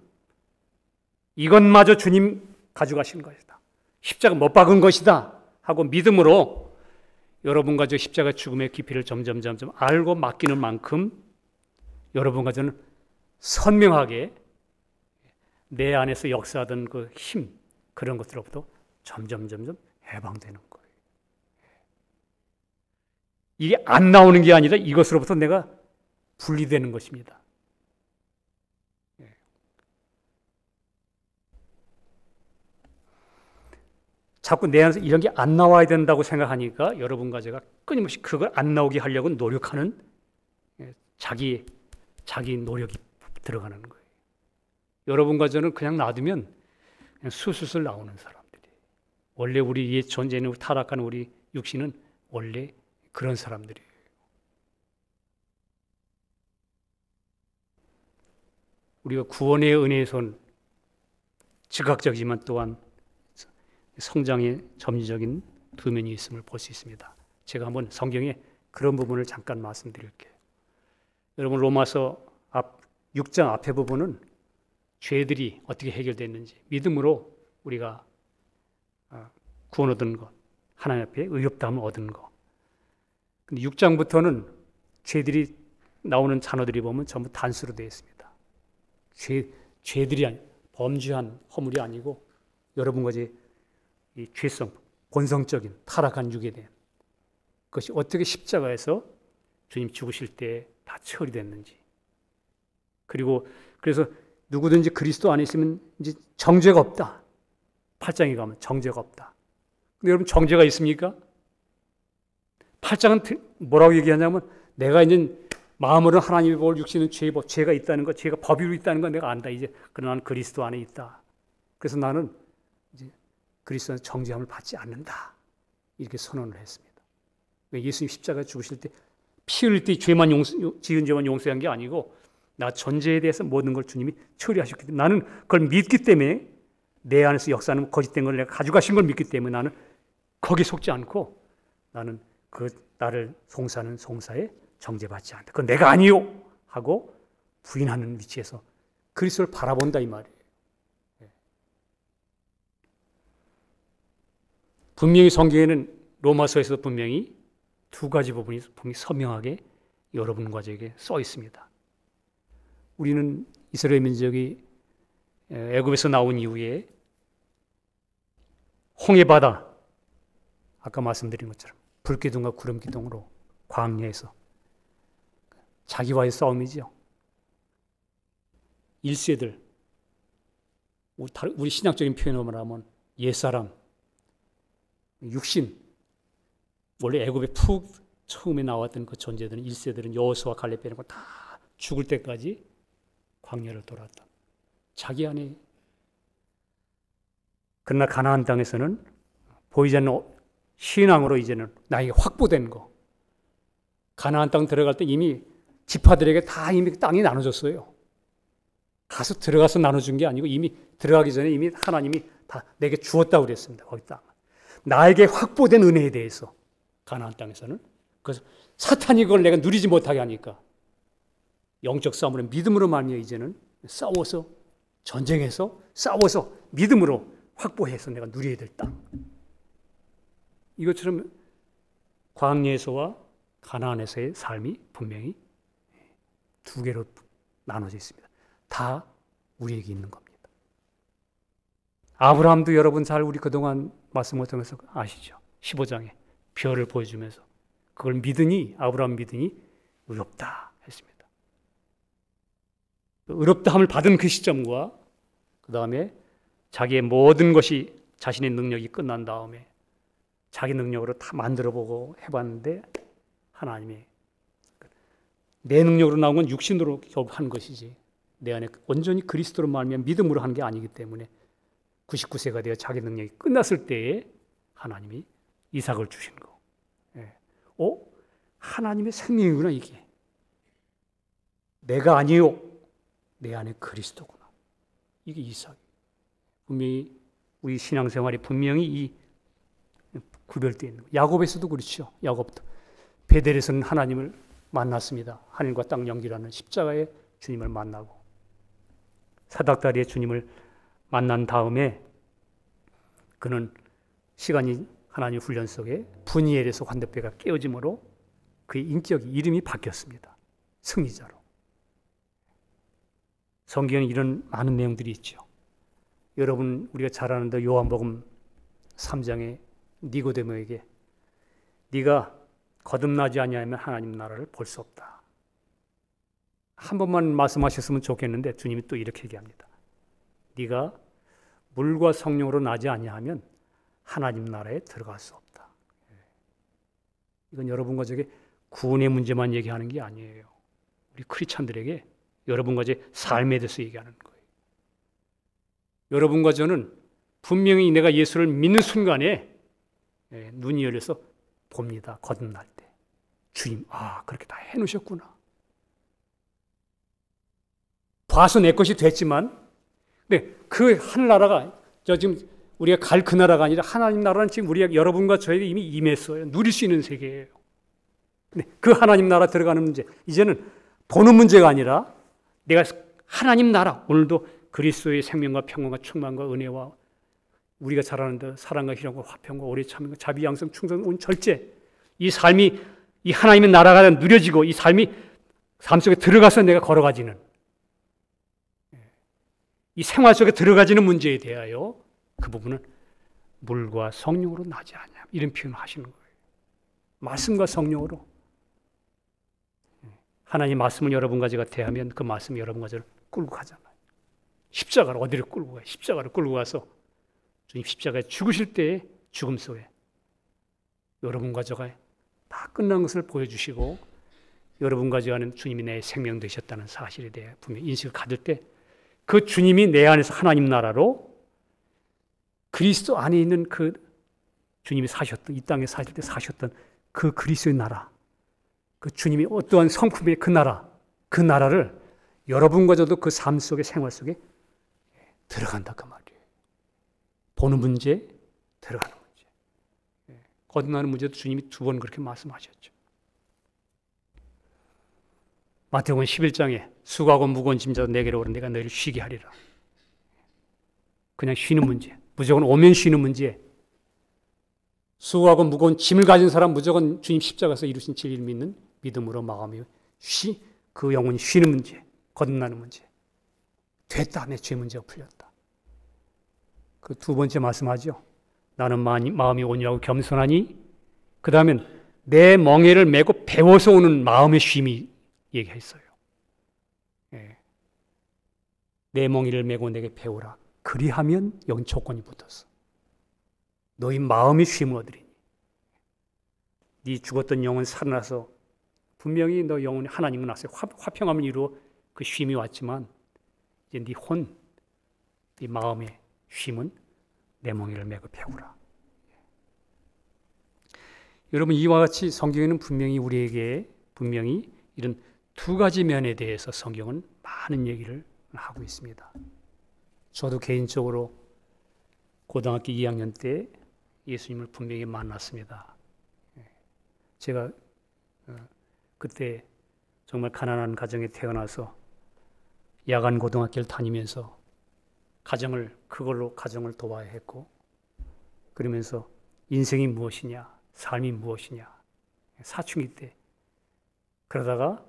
이것마저 주님 가져가신 것이다, 십자가 못 박은 것이다 하고 믿음으로 여러분과 저 십자가 죽음의 깊이를 점점 알고 맡기는 만큼 여러분과 저는 선명하게 내 안에서 역사하던 그 힘, 그런 것들로부터 점점 해방되는 거예요. 이게 안 나오는 게 아니라 이것으로부터 내가 분리되는 것입니다. 자꾸 내 안에서 이런 게 안 나와야 된다고 생각하니까 여러분과 제가 끊임없이 그걸 안 나오게 하려고 노력하는 자기 노력이 들어가는 거예요. 여러분과 저는 그냥 놔두면 그냥 술술 나오는 사람들이에요. 원래 우리 옛 존재는 타락한 우리 육신은 원래 그런 사람들이에요. 우리가 구원의 은혜의 손, 즉각적이지만 또한 성장의 점진적인 두 면이 있음을 볼 수 있습니다. 제가 한번 성경에 그런 부분을 잠깐 말씀드릴게요. 여러분, 로마서 6장 앞에 부분은 죄들이 어떻게 해결됐는지, 믿음으로 우리가 구원 얻은 것, 하나님 앞에 의롭다함을 얻은 것. 근데 6장부터는 죄들이 나오는 단어들이 보면 전부 단수로 되어 있습니다. 죄들이 범죄한 허물이 아니고 여러분과 이 죄성, 본성적인 타락한 육에 대한 그것이 어떻게 십자가에서 주님 죽으실 때 다 처리됐는지, 그리고 그래서 누구든지 그리스도 안에 있으면 이제 정죄가 없다. 8장에 가면 정죄가 없다. 근데 여러분, 정죄가 있습니까? 8장은 뭐라고 얘기하냐면 내가 이제 마음으로는 하나님이 볼 육신은 죄가 있다는 것, 죄가 법이로 있다는 건 내가 안다. 이제 그러나 나는 그리스도 안에 있다. 그래서 나는 이제 그리스도는 정죄함을 받지 않는다. 이렇게 선언을 했습니다. 예수님 십자가에 죽으실 때 피 흘릴 때 지은 죄만 용서한 게 아니고 나 존재에 대해서 모든 걸 주님이 처리하셨기 때문에 나는 그걸 믿기 때문에, 내 안에서 역사하는 거짓된 걸 내가 가져가신 걸 믿기 때문에 나는 거기에 속지 않고 나는 그 나를 송사하는 송사에 정죄받지 않는다. 그건 내가 아니요 하고 부인하는 위치에서 그리스도를 바라본다 이 말이에요. 분명히 성경에는 로마서에서 분명히 두 가지 부분이 분명히 선명하게 여러분과 저에게 써 있습니다. 우리는 이스라엘 민족이 애굽에서 나온 이후에 홍해바다, 아까 말씀드린 것처럼 불기둥과 구름기둥으로 광야에서 자기와의 싸움이죠. 1세들, 우리 신약적인 표현으로 말하면 옛사람, 육신, 원래 애굽에 푹 처음에 나왔던 그 존재들은 1세들은 여호수아 갈렙 빼는 거 다 죽을 때까지 광야를 돌았다. 자기 안에. 그러나 가나안 땅에서는 보이지 않는 신앙으로 이제는 나에게 확보된 거. 가나안 땅 들어갈 때 이미 지파들에게 다 이미 땅이 나눠졌어요. 가서 들어가서 나눠준 게 아니고 이미 들어가기 전에 이미 하나님이 다 내게 주었다고 그랬습니다. 거기 땅. 나에게 확보된 은혜에 대해서 가나안 땅에서는. 그래서 사탄이 그걸 내가 누리지 못하게 하니까 영적 싸움으로 믿음으로 말미암아 이제는 싸워서 전쟁해서 싸워서 믿음으로 확보해서 내가 누려야 될 땅. 이것처럼 광야에서와 가나안에서의 삶이 분명히 두 개로 나눠져 있습니다. 다 우리에게 있는 겁니다. 아브라함도 여러분 잘 우리 그동안 말씀을 통해서 아시죠? 15장에 별을 보여주면서 그걸 믿으니 아브라함 믿으니 의롭다 했습니다. 의롭다함을 받은 그 시점과 그 다음에 자기의 모든 것이 자신의 능력이 끝난 다음에 자기 능력으로 다 만들어보고 해봤는데 하나님이 내 능력으로 나온 건 육신으로 결국 한 것이지 내 안에 온전히 그리스도로 말미암아 믿음으로 한 게 아니기 때문에 99세가 되어 자기 능력이 끝났을 때에 하나님이 이삭을 주신 거. 예. 하나님의 생명이구나 이게. 내가 아니요. 내 안에 그리스도구나. 이게 이삭이. 분명히 우리 신앙생활이 분명히 이 구별되어 있는 거예요. 야곱에서도 그렇죠. 야곱도. 베델에서는 하나님을 만났습니다. 하늘과 땅 연결하는 십자가의 주님을 만나고 사닥다리의 주님을 만난 다음에 그는 시간이 하나님 훈련 속에 분이엘에서 환대뼈가 깨어짐으로 그의 인격이 이름이 바뀌었습니다. 승리자로. 성경에 이런 많은 내용들이 있죠. 여러분 우리가 잘 아는데 요한복음 3장에 니고데모에게 네가 거듭나지 아니하면 하나님 나라를 볼 수 없다. 한 번만 말씀하셨으면 좋겠는데 주님이 또 이렇게 얘기합니다. 네가 물과 성령으로 나지 아니하면 하나님 나라에 들어갈 수 없다. 이건 여러분과 저게 구원의 문제만 얘기하는 게 아니에요. 우리 크리스찬들에게 여러분과 제 삶에 대해서 얘기하는 거예요. 여러분과 저는 분명히 내가 예수를 믿는 순간에 눈이 열려서 봅니다. 거듭날 때. 주님, 그렇게 다 해놓으셨구나. 봐서 내 것이 됐지만, 근데 그 하늘나라가, 지금 우리가 갈 그 나라가 아니라 하나님 나라는 지금 우리가 여러분과 저에게 이미 임했어요. 누릴 수 있는 세계예요. 근데 그 하나님 나라 들어가는 문제, 이제는 보는 문제가 아니라 내가 하나님 나라, 오늘도 그리스도의 생명과 평강과 충만과 은혜와 우리가 잘 아는 데 사랑과 희락과 화평과 오래 참음과 자비 양성 충성 온 절제, 이 삶이 이 하나님의 나라가 누려지고 이 삶이 삶 속에 들어가서 내가 걸어가지는 이 생활 속에 들어가지는 문제에 대하여 그 부분은 물과 성령으로 나지 않냐 이런 표현을 하시는 거예요. 말씀과 성령으로. 하나님 말씀을 여러분과 제가 대하면 그 말씀이 여러분과 저를 끌고 가잖아요. 십자가를 어디를 끌고 가요? 십자가를 끌고 가서 주님 십자가에 죽으실 때의 죽음 속에 여러분과 저가 다 끝난 것을 보여주시고 여러분과 저가는 주님이 내 생명 되셨다는 사실에 대해 분명히 인식을 가질 때 그 주님이 내 안에서 하나님 나라로 그리스도 안에 있는 그 주님이 사셨던 이 땅에 사실 때 사셨던 그 그리스도의 나라, 그 주님이 어떠한 성품의 그 나라, 그 나라를 여러분과 저도 그 삶 속에 생활 속에 들어간다 그 말이에요. 보는 문제, 들어가는 문제. 거듭나는 문제도 주님이 2번 그렇게 말씀하셨죠. 마태복음 11장에 수고하고 무거운 짐자도 내게로 오라 내가 너희를 쉬게 하리라. 그냥 쉬는 문제, 무조건 오면 쉬는 문제. 수고하고 무거운 짐을 가진 사람 무조건 주님 십자가에서 이루신 진리를 믿는 믿음으로 마음이 그 영혼이 쉬는 문제, 거듭나는 문제. 됐다, 내 죄 문제가 풀렸다. 그 2번째 말씀하죠. 나는 마음이 온유하고 겸손하니 그 다음엔 내 멍에를 메고 배워서 오는 마음의 쉼이 얘기했어요. 내 멍에를 메고 내게 배우라. 그리하면 여기 조건이 붙었어. 너희 마음의 쉼을 얻으리니. 네 죽었던 영혼 살아나서 분명히 너 영혼이 하나님은 났어요. 화평함을 이루어 그 쉼이 왔지만 이제 네 혼, 네 마음의 쉼은 내 멍에를 메고 배우라. 여러분 이와 같이 성경에는 분명히 우리에게 분명히 이런 2가지 면에 대해서 성경은 많은 얘기를 하고 있습니다. 저도 개인적으로 고등학교 2학년 때 예수님을 분명히 만났습니다. 제가 그때 정말 가난한 가정에 태어나서 야간 고등학교를 다니면서 그걸로 가정을 도와야 했고, 그러면서 인생이 무엇이냐, 삶이 무엇이냐, 사춘기 때 그러다가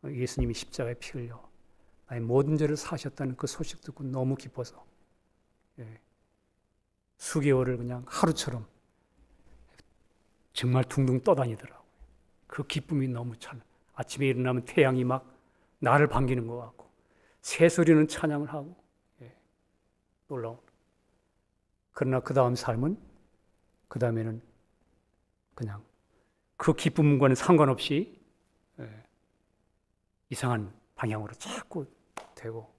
예수님이 십자가에 피 흘려 나의 모든 죄를 사셨다는 그 소식 듣고 너무 기뻐서 수개월을 그냥 하루처럼 정말 둥둥 떠다니더라고요. 그 기쁨이 너무 아침에 일어나면 태양이 막 나를 반기는 것 같고 새소리는 찬양을 하고 놀라운. 그러나 그 다음 삶은 그 다음에는 그냥 그 기쁨과는 상관없이 이상한 방향으로 자꾸 되고,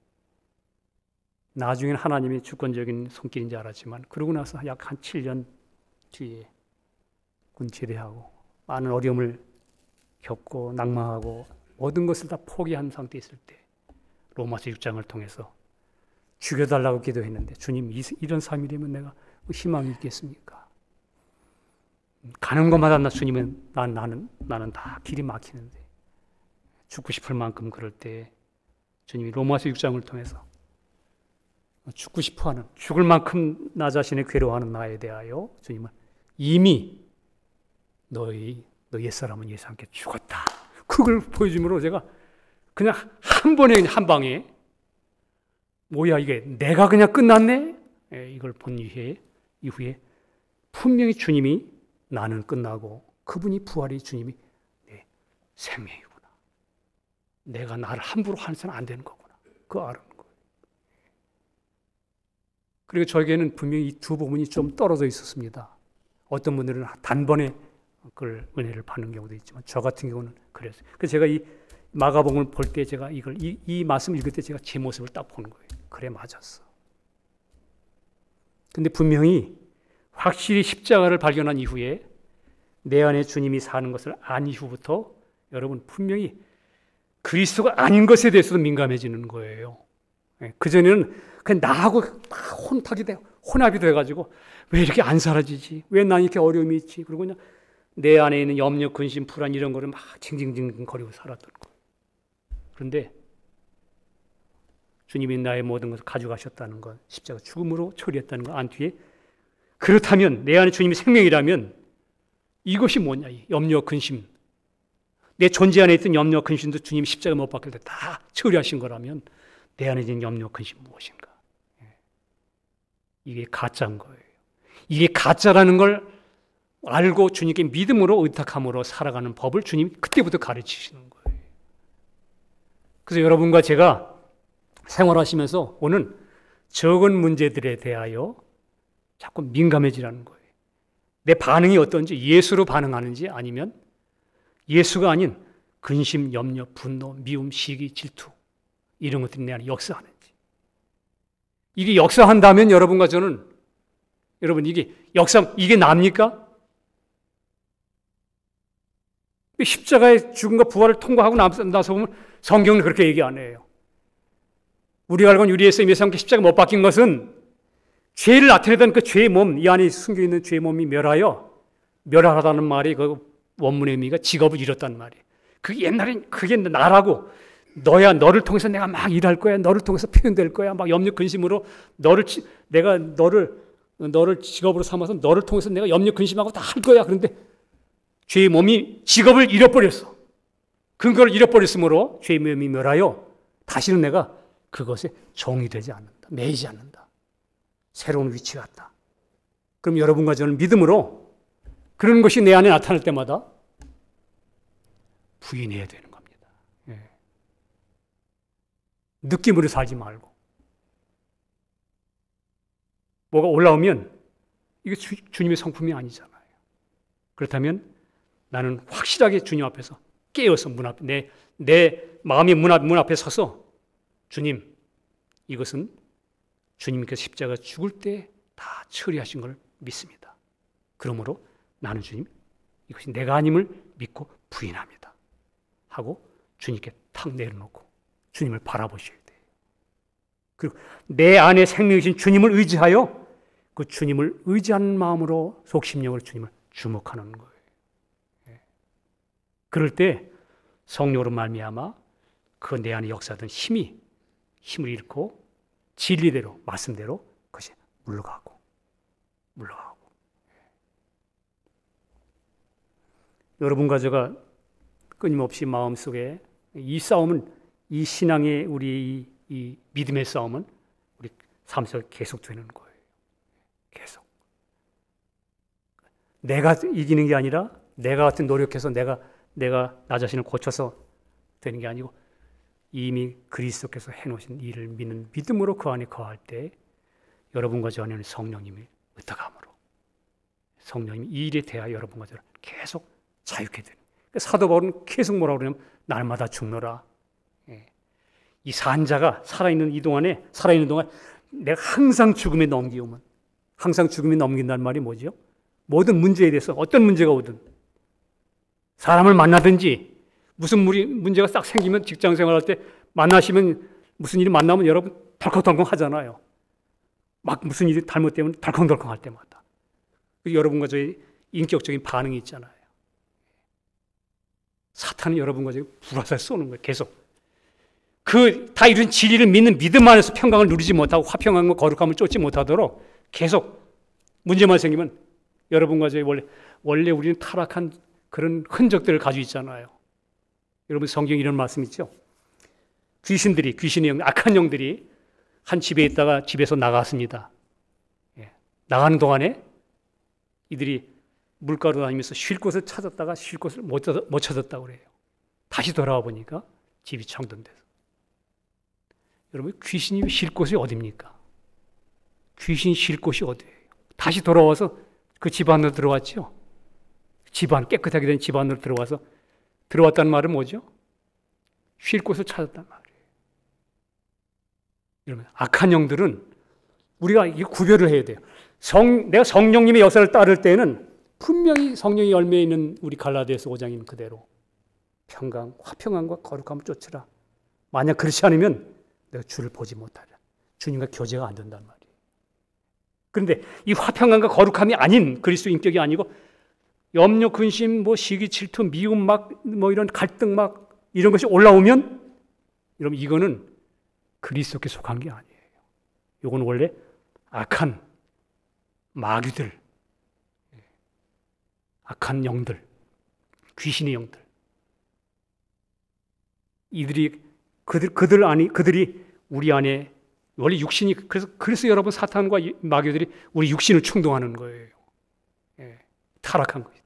나중에는 하나님이 주권적인 손길인지 알았지만 그러고 나서 약 한 7년 뒤에 군 제대하고 많은 어려움을 겪고 낙망하고 모든 것을 다 포기한 상태에 있을 때 로마서 6장을 통해서 죽여달라고 기도했는데, 주님 이런 삶이 되면 내가 희망이 있겠습니까? 가는 곳마다 주님은 나는 다 길이 막히는데 죽고 싶을 만큼 그럴 때 주님이 로마서 6장을 통해서 죽고 싶어하는, 죽을 만큼 나 자신을 괴로워하는 나에 대하여 주님은 이미 너 옛사람은 예수 함께 죽었다. 그걸 보여줌으로 제가 그냥 한 번에 한 방에 뭐야 이게 내가 그냥 끝났네? 이걸 본 이후에 분명히 주님이 나는 끝나고 그분이 부활이 주님이 내 생명이구나. 내가 나를 함부로 하는 안 되는 거구나. 그거 아는 거예요. 그리고 저에게는 분명히 이 두 부분이 좀 떨어져 있었습니다. 어떤 분들은 단번에 그걸 은혜를 받는 경우도 있지만 저 같은 경우는 그랬어요. 그래서 제가 이 마가복음을 볼 때 제가 이 말씀을 읽을 때 제가 제 모습을 딱 보는 거예요. 그래, 맞았어. 근데 분명히 확실히 십자가를 발견한 이후에 내 안에 주님이 사는 것을 안 이후부터 여러분 분명히 그리스도가 아닌 것에 대해서도 민감해지는 거예요. 그전에는 그냥 나하고 혼합이 돼가지고 왜 이렇게 안 사라지지? 왜 난 이렇게 어려움이 있지? 그리고 그냥 내 안에 있는 염려, 근심, 불안 이런 거를 막 징징징 거리고 살았던 거예요. 그런데 주님이 나의 모든 것을 가져가셨다는 것, 십자가 죽음으로 처리했다는 것 안 뒤에, 그렇다면 내 안에 주님이 생명이라면 이것이 뭐냐? 이 염려, 근심, 내 존재 안에 있던 염려, 근심도 주님이 십자가 못 박힐 때 다 처리하신 거라면 내 안에 있는 염려, 근심 무엇인가? 이게 가짜인 거예요. 이게 가짜라는 걸 알고 주님께 믿음으로 의탁함으로 살아가는 법을 주님이 그때부터 가르치시는 거예요. 그래서 여러분과 제가 생활하시면서 오는 적은 문제들에 대하여 자꾸 민감해지라는 거예요. 내 반응이 어떤지, 예수로 반응하는지 아니면 예수가 아닌 근심, 염려, 분노, 미움, 시기, 질투 이런 것들이 내 안에 역사하는지. 이게 역사한다면 여러분과 저는, 여러분 이게 납니까? 십자가의 죽음과 부활을 통과하고 나서 보면 성경은 그렇게 얘기 안 해요. 우리가 알고 있는 유리에서 임에서 함께 십자가 못 박힌 것은 죄를 나타내던 그 죄의 몸, 이 안에 숨겨있는 죄의 몸이 멸하다는 말이 그 원문의 의미가 직업을 잃었다는 말이에요. 그게 옛날엔 그게 나라고, 너를 통해서 내가 막 일할 거야, 너를 통해서 표현될 거야, 막 염려 근심으로 내가 너를 직업으로 삼아서 너를 통해서 내가 염려 근심하고 다 할 거야. 그런데 죄의 몸이 직업을 잃어버렸어. 근거를 잃어버렸으므로 죄의 몸이 멸하여 다시는 내가 그것에 종이 되지 않는다. 매이지 않는다. 새로운 위치 같다. 그럼 여러분과 저는 믿음으로 그런 것이 내 안에 나타날 때마다 부인해야 되는 겁니다. 느낌으로 살지 말고. 뭐가 올라오면 이게 주님의 성품이 아니잖아요. 그렇다면 나는 확실하게 주님 앞에서 깨어서 내 마음의 문 앞에 서서 주님, 이것은 주님께서 십자가 죽을 때 다 처리하신 걸 믿습니다. 그러므로 나는 주님, 이것이 내가 아님을 믿고 부인합니다. 하고 주님께 탁 내려놓고 주님을 바라보셔야 돼요. 그리고 내 안에 생명이신 주님을 의지하여 그 주님을 의지하는 마음으로 속심령으로 주님을 주목하는 거예요. 그럴 때 성령으로 말미암아 그 내 안에 역사하던 힘을 잃고 진리대로 말씀대로 그것이 물러가고 여러분과 제가 끊임없이 마음속에 이 싸움은 이 신앙의 우리 이 믿음의 싸움은 우리 삶 속에 계속 되는 거예요. 계속. 내가 이기는 게 아니라 내가 같은 노력해서 내가 나 자신을 고쳐서 되는 게 아니고 이미 그리스도께서 해놓으신 일을 믿는 믿음으로 그 안에 거할 때 여러분과 저 안에는 성령님이 의탁함으로 성령님이 이 일에 대하여 여러분과 저를 계속 자유케 되는. 사도 바울은 계속 뭐라고 그러냐면 날마다 죽노라. 이 산자가 살아있는 동안 내가 항상 죽음에 넘기우면, 항상 죽음에 넘긴다는 말이 뭐죠? 모든 문제에 대해서 어떤 문제가 오든 사람을 만나든지 무슨 문제가 딱 생기면 직장 생활할 때 만나시면 무슨 일이 만나면 여러분 덜컹덜컹 하잖아요. 막 무슨 일이 잘못되면 덜컹덜컹 할 때마다 여러분과 저의 인격적인 반응이 있잖아요. 사탄은 여러분과 저에게 불화살 쏘는 거예요. 계속. 그 다 이룬 진리를 믿는 믿음 안에서 평강을 누리지 못하고 화평함과 거룩함을 쫓지 못하도록 계속 문제만 생기면 여러분과 저희 원래 우리는 타락한 그런 흔적들을 가지고 있잖아요. 여러분 성경에 이런 말씀 있죠? 귀신의 영, 악한 영들이 한 집에 있다가 집에서 나갔습니다. 나가는 동안에 이들이 물가로 다니면서 쉴 곳을 찾았다가 쉴 곳을 못 찾았다고 그래요. 다시 돌아와 보니까 집이 청동돼서. 여러분 귀신이 쉴 곳이 어디입니까? 귀신이 쉴 곳이 어디예요? 다시 돌아와서 그 집 안으로 들어왔죠. 깨끗하게 된 집 안으로 들어왔다는 말은 뭐죠? 쉴 곳을 찾았단 말이에요. 여러분 악한 영들은 우리가 이 구별을 해야 돼요. 내가 성령님의 역사를 따를 때는 분명히 성령의 열매에 있는 우리 갈라디아서 5장인 그대로 평강, 화평함과 거룩함을 쫓으라. 만약 그렇지 않으면 내가 주를 보지 못하리라. 주님과 교제가 안 된단 말이에요. 그런데 이 화평함과 거룩함이 아닌 그리스도 인격이 아니고 염려, 근심, 시기, 질투, 미움 이런 갈등 이런 것이 올라오면 여러분 이거는 그리스도께 속한 게 아니에요. 이건 원래 악한 마귀들, 악한 영들, 귀신의 영들. 그들이 우리 안에 원래 육신이 그래서 여러분 사탄과 마귀들이 우리 육신을 충동하는 거예요. 타락한 거예요.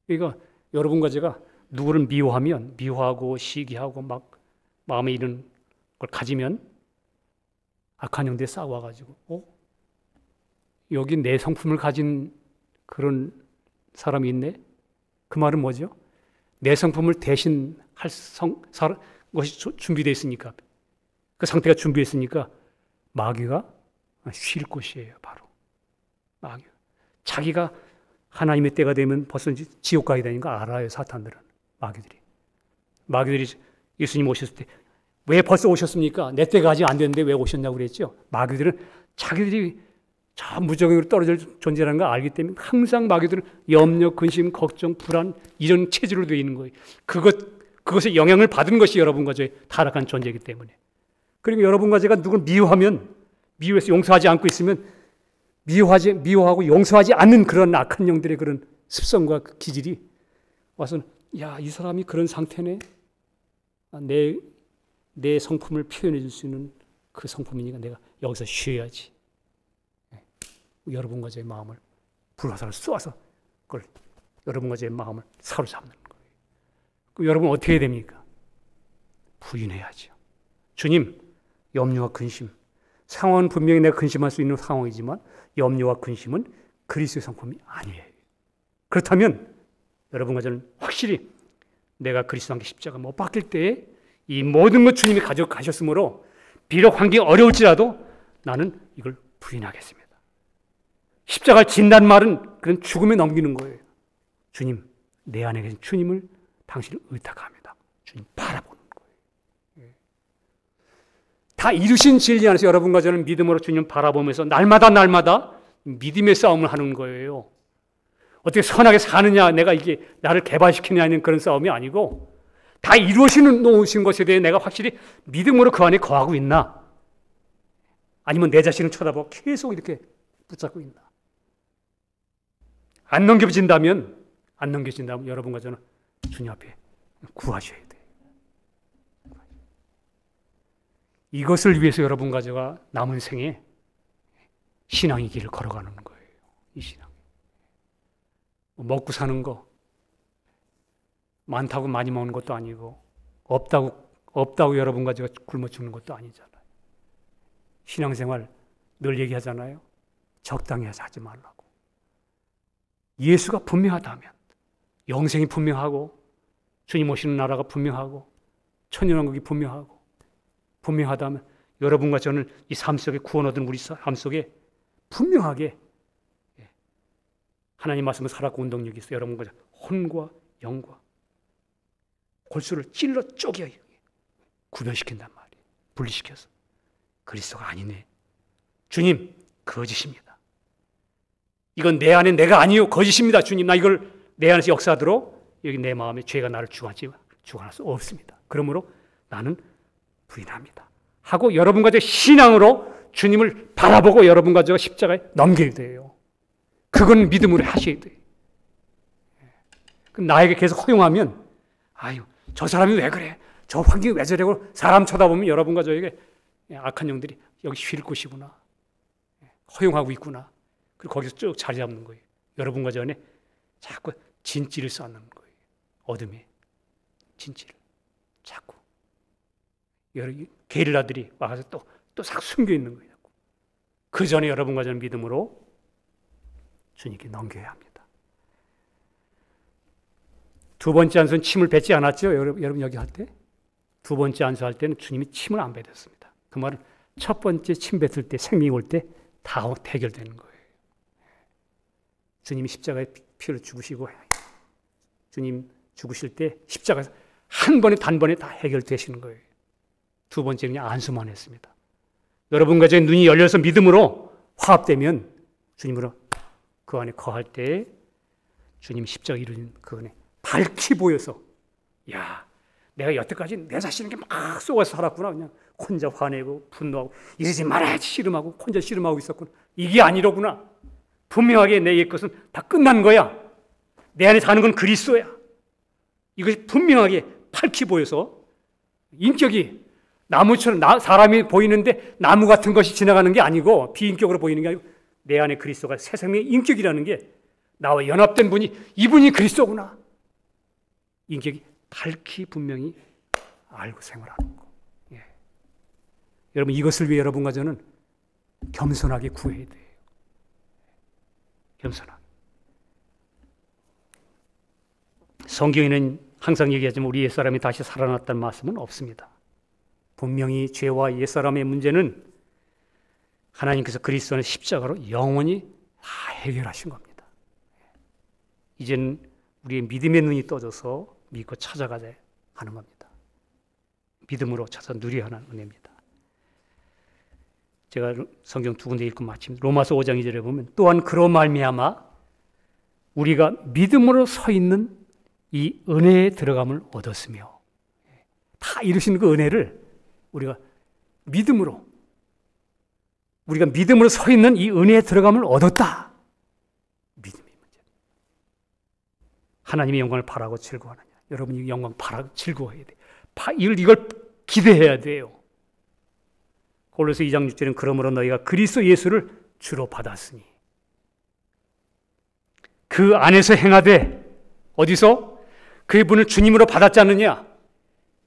그러니까 여러분과 제가 누구를 미워하고 시기하고 마음에 이런 걸 가지면 악한 영들이 싸워가지고 여기 내 성품을 가진 그런 사람이 있네? 그 말은 뭐죠? 내 성품을 대신할 것이 준비되어 있으니까 그 상태가 준비되어 있으니까 마귀가 쉴 곳이에요. 바로 마귀가 자기가 하나님의 때가 되면 벌써 지옥 가게 되는 거 알아요. 사탄들은 마귀들이 예수님 오셨을 때 왜 벌써 오셨습니까? 내 때가 아직 안 됐는데 왜 오셨냐고 그랬죠. 마귀들은 자기들이 저 무적으로 떨어질 존재라는 걸 알기 때문에 항상 마귀들은 염려, 근심, 걱정, 불안 이런 체질로 되어 있는 거예요. 그것에 영향을 받은 것이 여러분과 저의 타락한 존재이기 때문에. 그리고 여러분과 제가 누굴 미워해서 용서하지 않고 있으면 미워하고 용서하지 않는 그런 악한 영들의 그런 습성과 기질이 와서 이 사람이 그런 상태네. 내 성품을 표현해 줄 수 있는 그 성품이니까 내가 여기서 쉬어야지. 여러분과 제 마음을 불화살을 쏘아서 그걸 여러분과 제 마음을 사로잡는 거예요. 그럼 여러분 어떻게 해야 됩니까? 부인해야죠. 주님, 염려와 근심. 상황은 분명히 내가 근심할 수 있는 상황이지만 염려와 근심은 그리스도의 성품이 아니에요. 그렇다면 여러분과 저는 확실히 내가 그리스도 함께 십자가 못 박힐 때에 이 모든 것 주님이 가져가셨으므로 비록 환경이 어려울지라도 나는 이걸 부인하겠습니다. 십자가를 진다는 말은 그런 죽음에 넘기는 거예요. 주님, 내 안에 계신 주님을 당신을 의탁합니다. 주님 바라보는 거예요. 다 이루신 진리 안에서 여러분과 저는 믿음으로 주님 바라보면서 날마다 믿음의 싸움을 하는 거예요. 어떻게 선하게 사느냐, 내가 이게 나를 개발시키느냐는 그런 싸움이 아니고 다 이루어지는 놓으신 것에 대해 내가 확실히 믿음으로 그 안에 거하고 있나? 아니면 내 자신을 쳐다보고 계속 이렇게 붙잡고 있나? 안 넘겨진다면 여러분과 저는 주님 앞에 구하셔야 돼요. 이것을 위해서 여러분과 제가 남은 생에 신앙의 길을 걸어가는 거예요. 이 신앙. 먹고 사는 거, 많다고 많이 먹는 것도 아니고, 없다고 여러분과 제가 굶어 죽는 것도 아니잖아요. 신앙생활 늘 얘기하잖아요. 적당히 해서 하지 말라고. 예수가 분명하다면, 영생이 분명하고, 주님 오시는 나라가 분명하고, 천년왕국이 분명하다면 여러분과 저는 이 삶 속에 구원 얻은 우리 삶 속에 분명하게 하나님 말씀을 살았고 운동력이 있어요. 여러분과 혼과 영과 골수를 찔러 쪼개 구별시킨단 말이에요. 분리시켜서. 그리스도가 아니네. 주님, 거짓입니다. 이건 내 안에 내가 아니요 거짓입니다. 주님, 나 이걸 내 안에서 역사하도록 여기 내 마음에 죄가 나를 주관할 수 없습니다. 그러므로 나는 부인합니다. 하고 여러분과 제 신앙으로 주님을 바라보고 여러분과 제가 십자가에 넘겨야 돼요. 그건 믿음으로 하셔야 돼요. 그럼 나에게 계속 허용하면 아유, 저 사람이 왜 그래? 저 환경이 왜 저래고 사람 쳐다보면 여러분과 저에게 악한 영들이 여기 쉴 곳이구나. 허용하고 있구나. 그리고 거기서 쭉 자리 잡는 거예요. 여러분과 저 안에 자꾸 진지를 쌓는 거예요. 어둠에 진지를 자꾸. 게릴라들이 와서 또 싹 숨겨 있는 거예요. 그 전에 여러분과 저는 믿음으로 주님께 넘겨야 합니다. 두 번째 안수는 침을 뱉지 않았죠? 여러분 여기 할 때? 두 번째 안수할 때는 주님이 침을 안 뱉었습니다. 그 말은 첫 번째 침 뱉을 때 생명이 올 때 다 해결되는 거예요. 주님이 십자가에 피를 죽으시고 주님 죽으실 때 십자가에서 한 번에 단번에 다 해결되시는 거예요. 두 번째 그냥 안수만 했습니다. 여러분과 제 눈이 열려서 믿음으로 화합되면 주님으로 그 안에 거할 때 주님 십자가 이루는 그 안에 밝히 보여서 야, 내가 여태까지 내 자신에게 막 쏘아서 살았구나. 그냥 혼자 화내고 분노하고 이러지 말아야지 씨름하고 혼자 씨름하고 있었구나. 이게 아니로구나. 분명하게 내 옛 것은 다 끝난 거야. 내 안에 사는 건 그리스도야. 이것이 분명하게 밝히 보여서 인격이 나무처럼 사람이 보이는데 나무 같은 것이 지나가는 게 아니고 비인격으로 보이는 게 아니고 내 안에 그리스도가 새 생명의 인격이라는 게 나와 연합된 분이 이분이 그리스도구나. 인격이 밝히 분명히 알고 생활하는 거. 예. 여러분 이것을 위해 여러분과 저는 겸손하게 구해야 돼요. 겸손하게. 성경에는 항상 얘기하지만 우리 옛사람이 다시 살아났다는 말씀은 없습니다. 분명히 죄와 옛사람의 문제는 하나님께서 그리스도 안에 십자가로 영원히 다 해결하신 겁니다. 이제는 우리의 믿음의 눈이 떠져서 믿고 찾아가야 하는 겁니다. 믿음으로 찾아 누려야 하는 은혜입니다. 제가 성경 두 군데 읽고 마칩니다. 로마서 5장 2절에 보면 또한 그로 말미암아 우리가 믿음으로 서 있는 이 은혜에 들어감을 얻었으며 다 이루신 그 은혜를 우리가 믿음으로 서 있는 이 은혜에 들어감을 얻었다. 믿음이 문제. 하나님의 영광을 바라고 즐거워하느냐. 여러분이 영광 바라고 즐거워해야 돼. 이걸 기대해야 돼요. 골로새 2장 6절은 그러므로 너희가 그리스도 예수를 주로 받았으니 그 안에서 행하되 어디서? 그분을 주님으로 받았지 않느냐?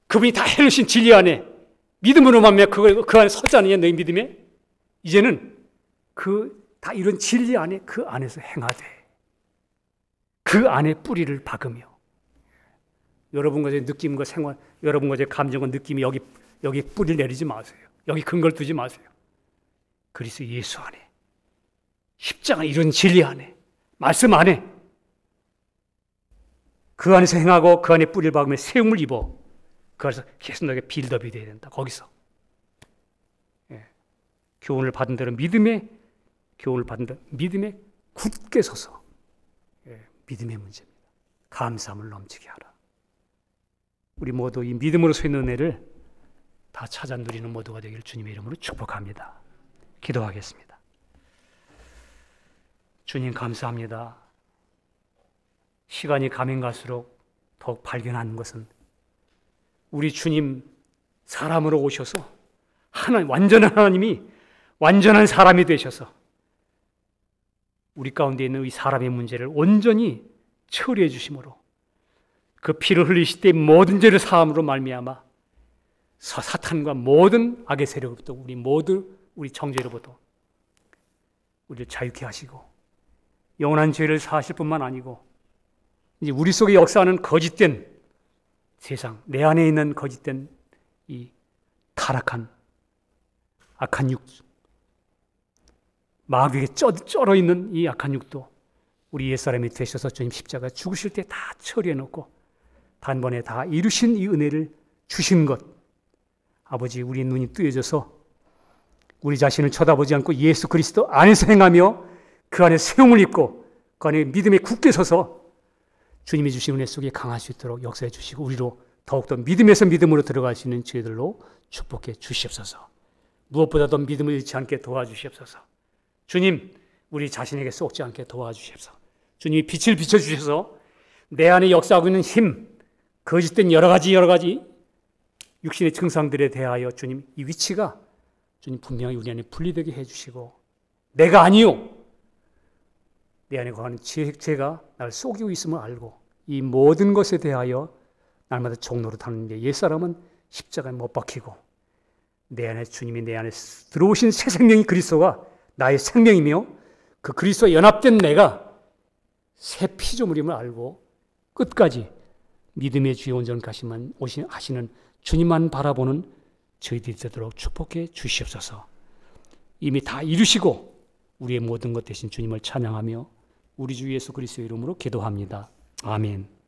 그분이 다 해주신 진리 안에 믿음으로만 그 안에 서지 않느냐? 너희 믿음에? 이제는 다 이런 진리 안에 그 안에서 행하되 그 안에 뿌리를 박으며 여러분과 제 느낌과 생활, 여러분과 제 감정과 느낌이 여기 뿌리를 내리지 마세요. 여기 근거를 두지 마세요. 그리스도 예수 안에 십자가 이런 진리 안에 말씀 안에 그 안에서 행하고 그 안에 뿌리를 박으며 세움을 입어 그 안에서 계속 너에게 빌드업이 돼야 된다. 거기서 교훈을 받은 대로 믿음에 굳게 서서 믿음의 문제입니다. 감사함을 넘치게 하라. 우리 모두 이 믿음으로 서 있는 은혜를 다 찾아 누리는 모두가 되기를 주님의 이름으로 축복합니다. 기도하겠습니다. 주님 감사합니다. 시간이 가면 갈수록 더욱 발견하는 것은 우리 주님 사람으로 오셔서 완전한 하나님이 완전한 사람이 되셔서 우리 가운데 있는 이 사람의 문제를 온전히 처리해 주심으로 그 피를 흘리실 때 모든 죄를 사함으로 말미암아 사탄과 모든 악의 세력부터 우리 정죄로부터 우리를 자유케 하시고 영원한 죄를 사하실 뿐만 아니고 이제 우리 속에 역사하는 거짓된 세상, 내 안에 있는 거짓된 이 타락한 악한 육, 마귀에 쩔어 있는 이 악한 육도 우리 옛사람이 되셔서 주님 십자가 죽으실 때 다 처리해 놓고 단번에 다 이루신 이 은혜를 주신 것, 아버지 우리 눈이 뜨여져서 우리 자신을 쳐다보지 않고 예수 그리스도 안에서 행하며 그 안에 세움을 입고 그 안에 믿음에 굳게 서서 주님이 주신 은혜 속에 강할 수 있도록 역사해 주시고 우리로 더욱더 믿음에서 믿음으로 들어갈 수 있는 저희들로 축복해 주시옵소서. 무엇보다도 믿음을 잃지 않게 도와주시옵소서. 주님, 우리 자신에게 속지 않게 도와주시옵소서. 주님이 빛을 비춰주셔서 내 안에 역사하고 있는 힘, 거짓된 여러 가지 육신의 증상들에 대하여 주님 이 위치가 주님 분명히 우리 안에 분리되게 해주시고 내가 아니요 내 안에 거하는 죄가 나를 속이고 있음을 알고 이 모든 것에 대하여 날마다 종로로 타는 게 옛사람은 십자가에 못 박히고 내 안에 주님이 내 안에 들어오신 새 생명이 그리스도가 나의 생명이며 그 그리스도와 연합된 내가 새 피조물임을 알고 끝까지 믿음의 주의 온전하시는 주님만 바라보는 저희들이 되도록 축복해 주시옵소서. 이미 다 이루시고 우리의 모든 것 대신 주님을 찬양하며 우리 주 예수 그리스도의 이름으로 기도합니다. 아멘.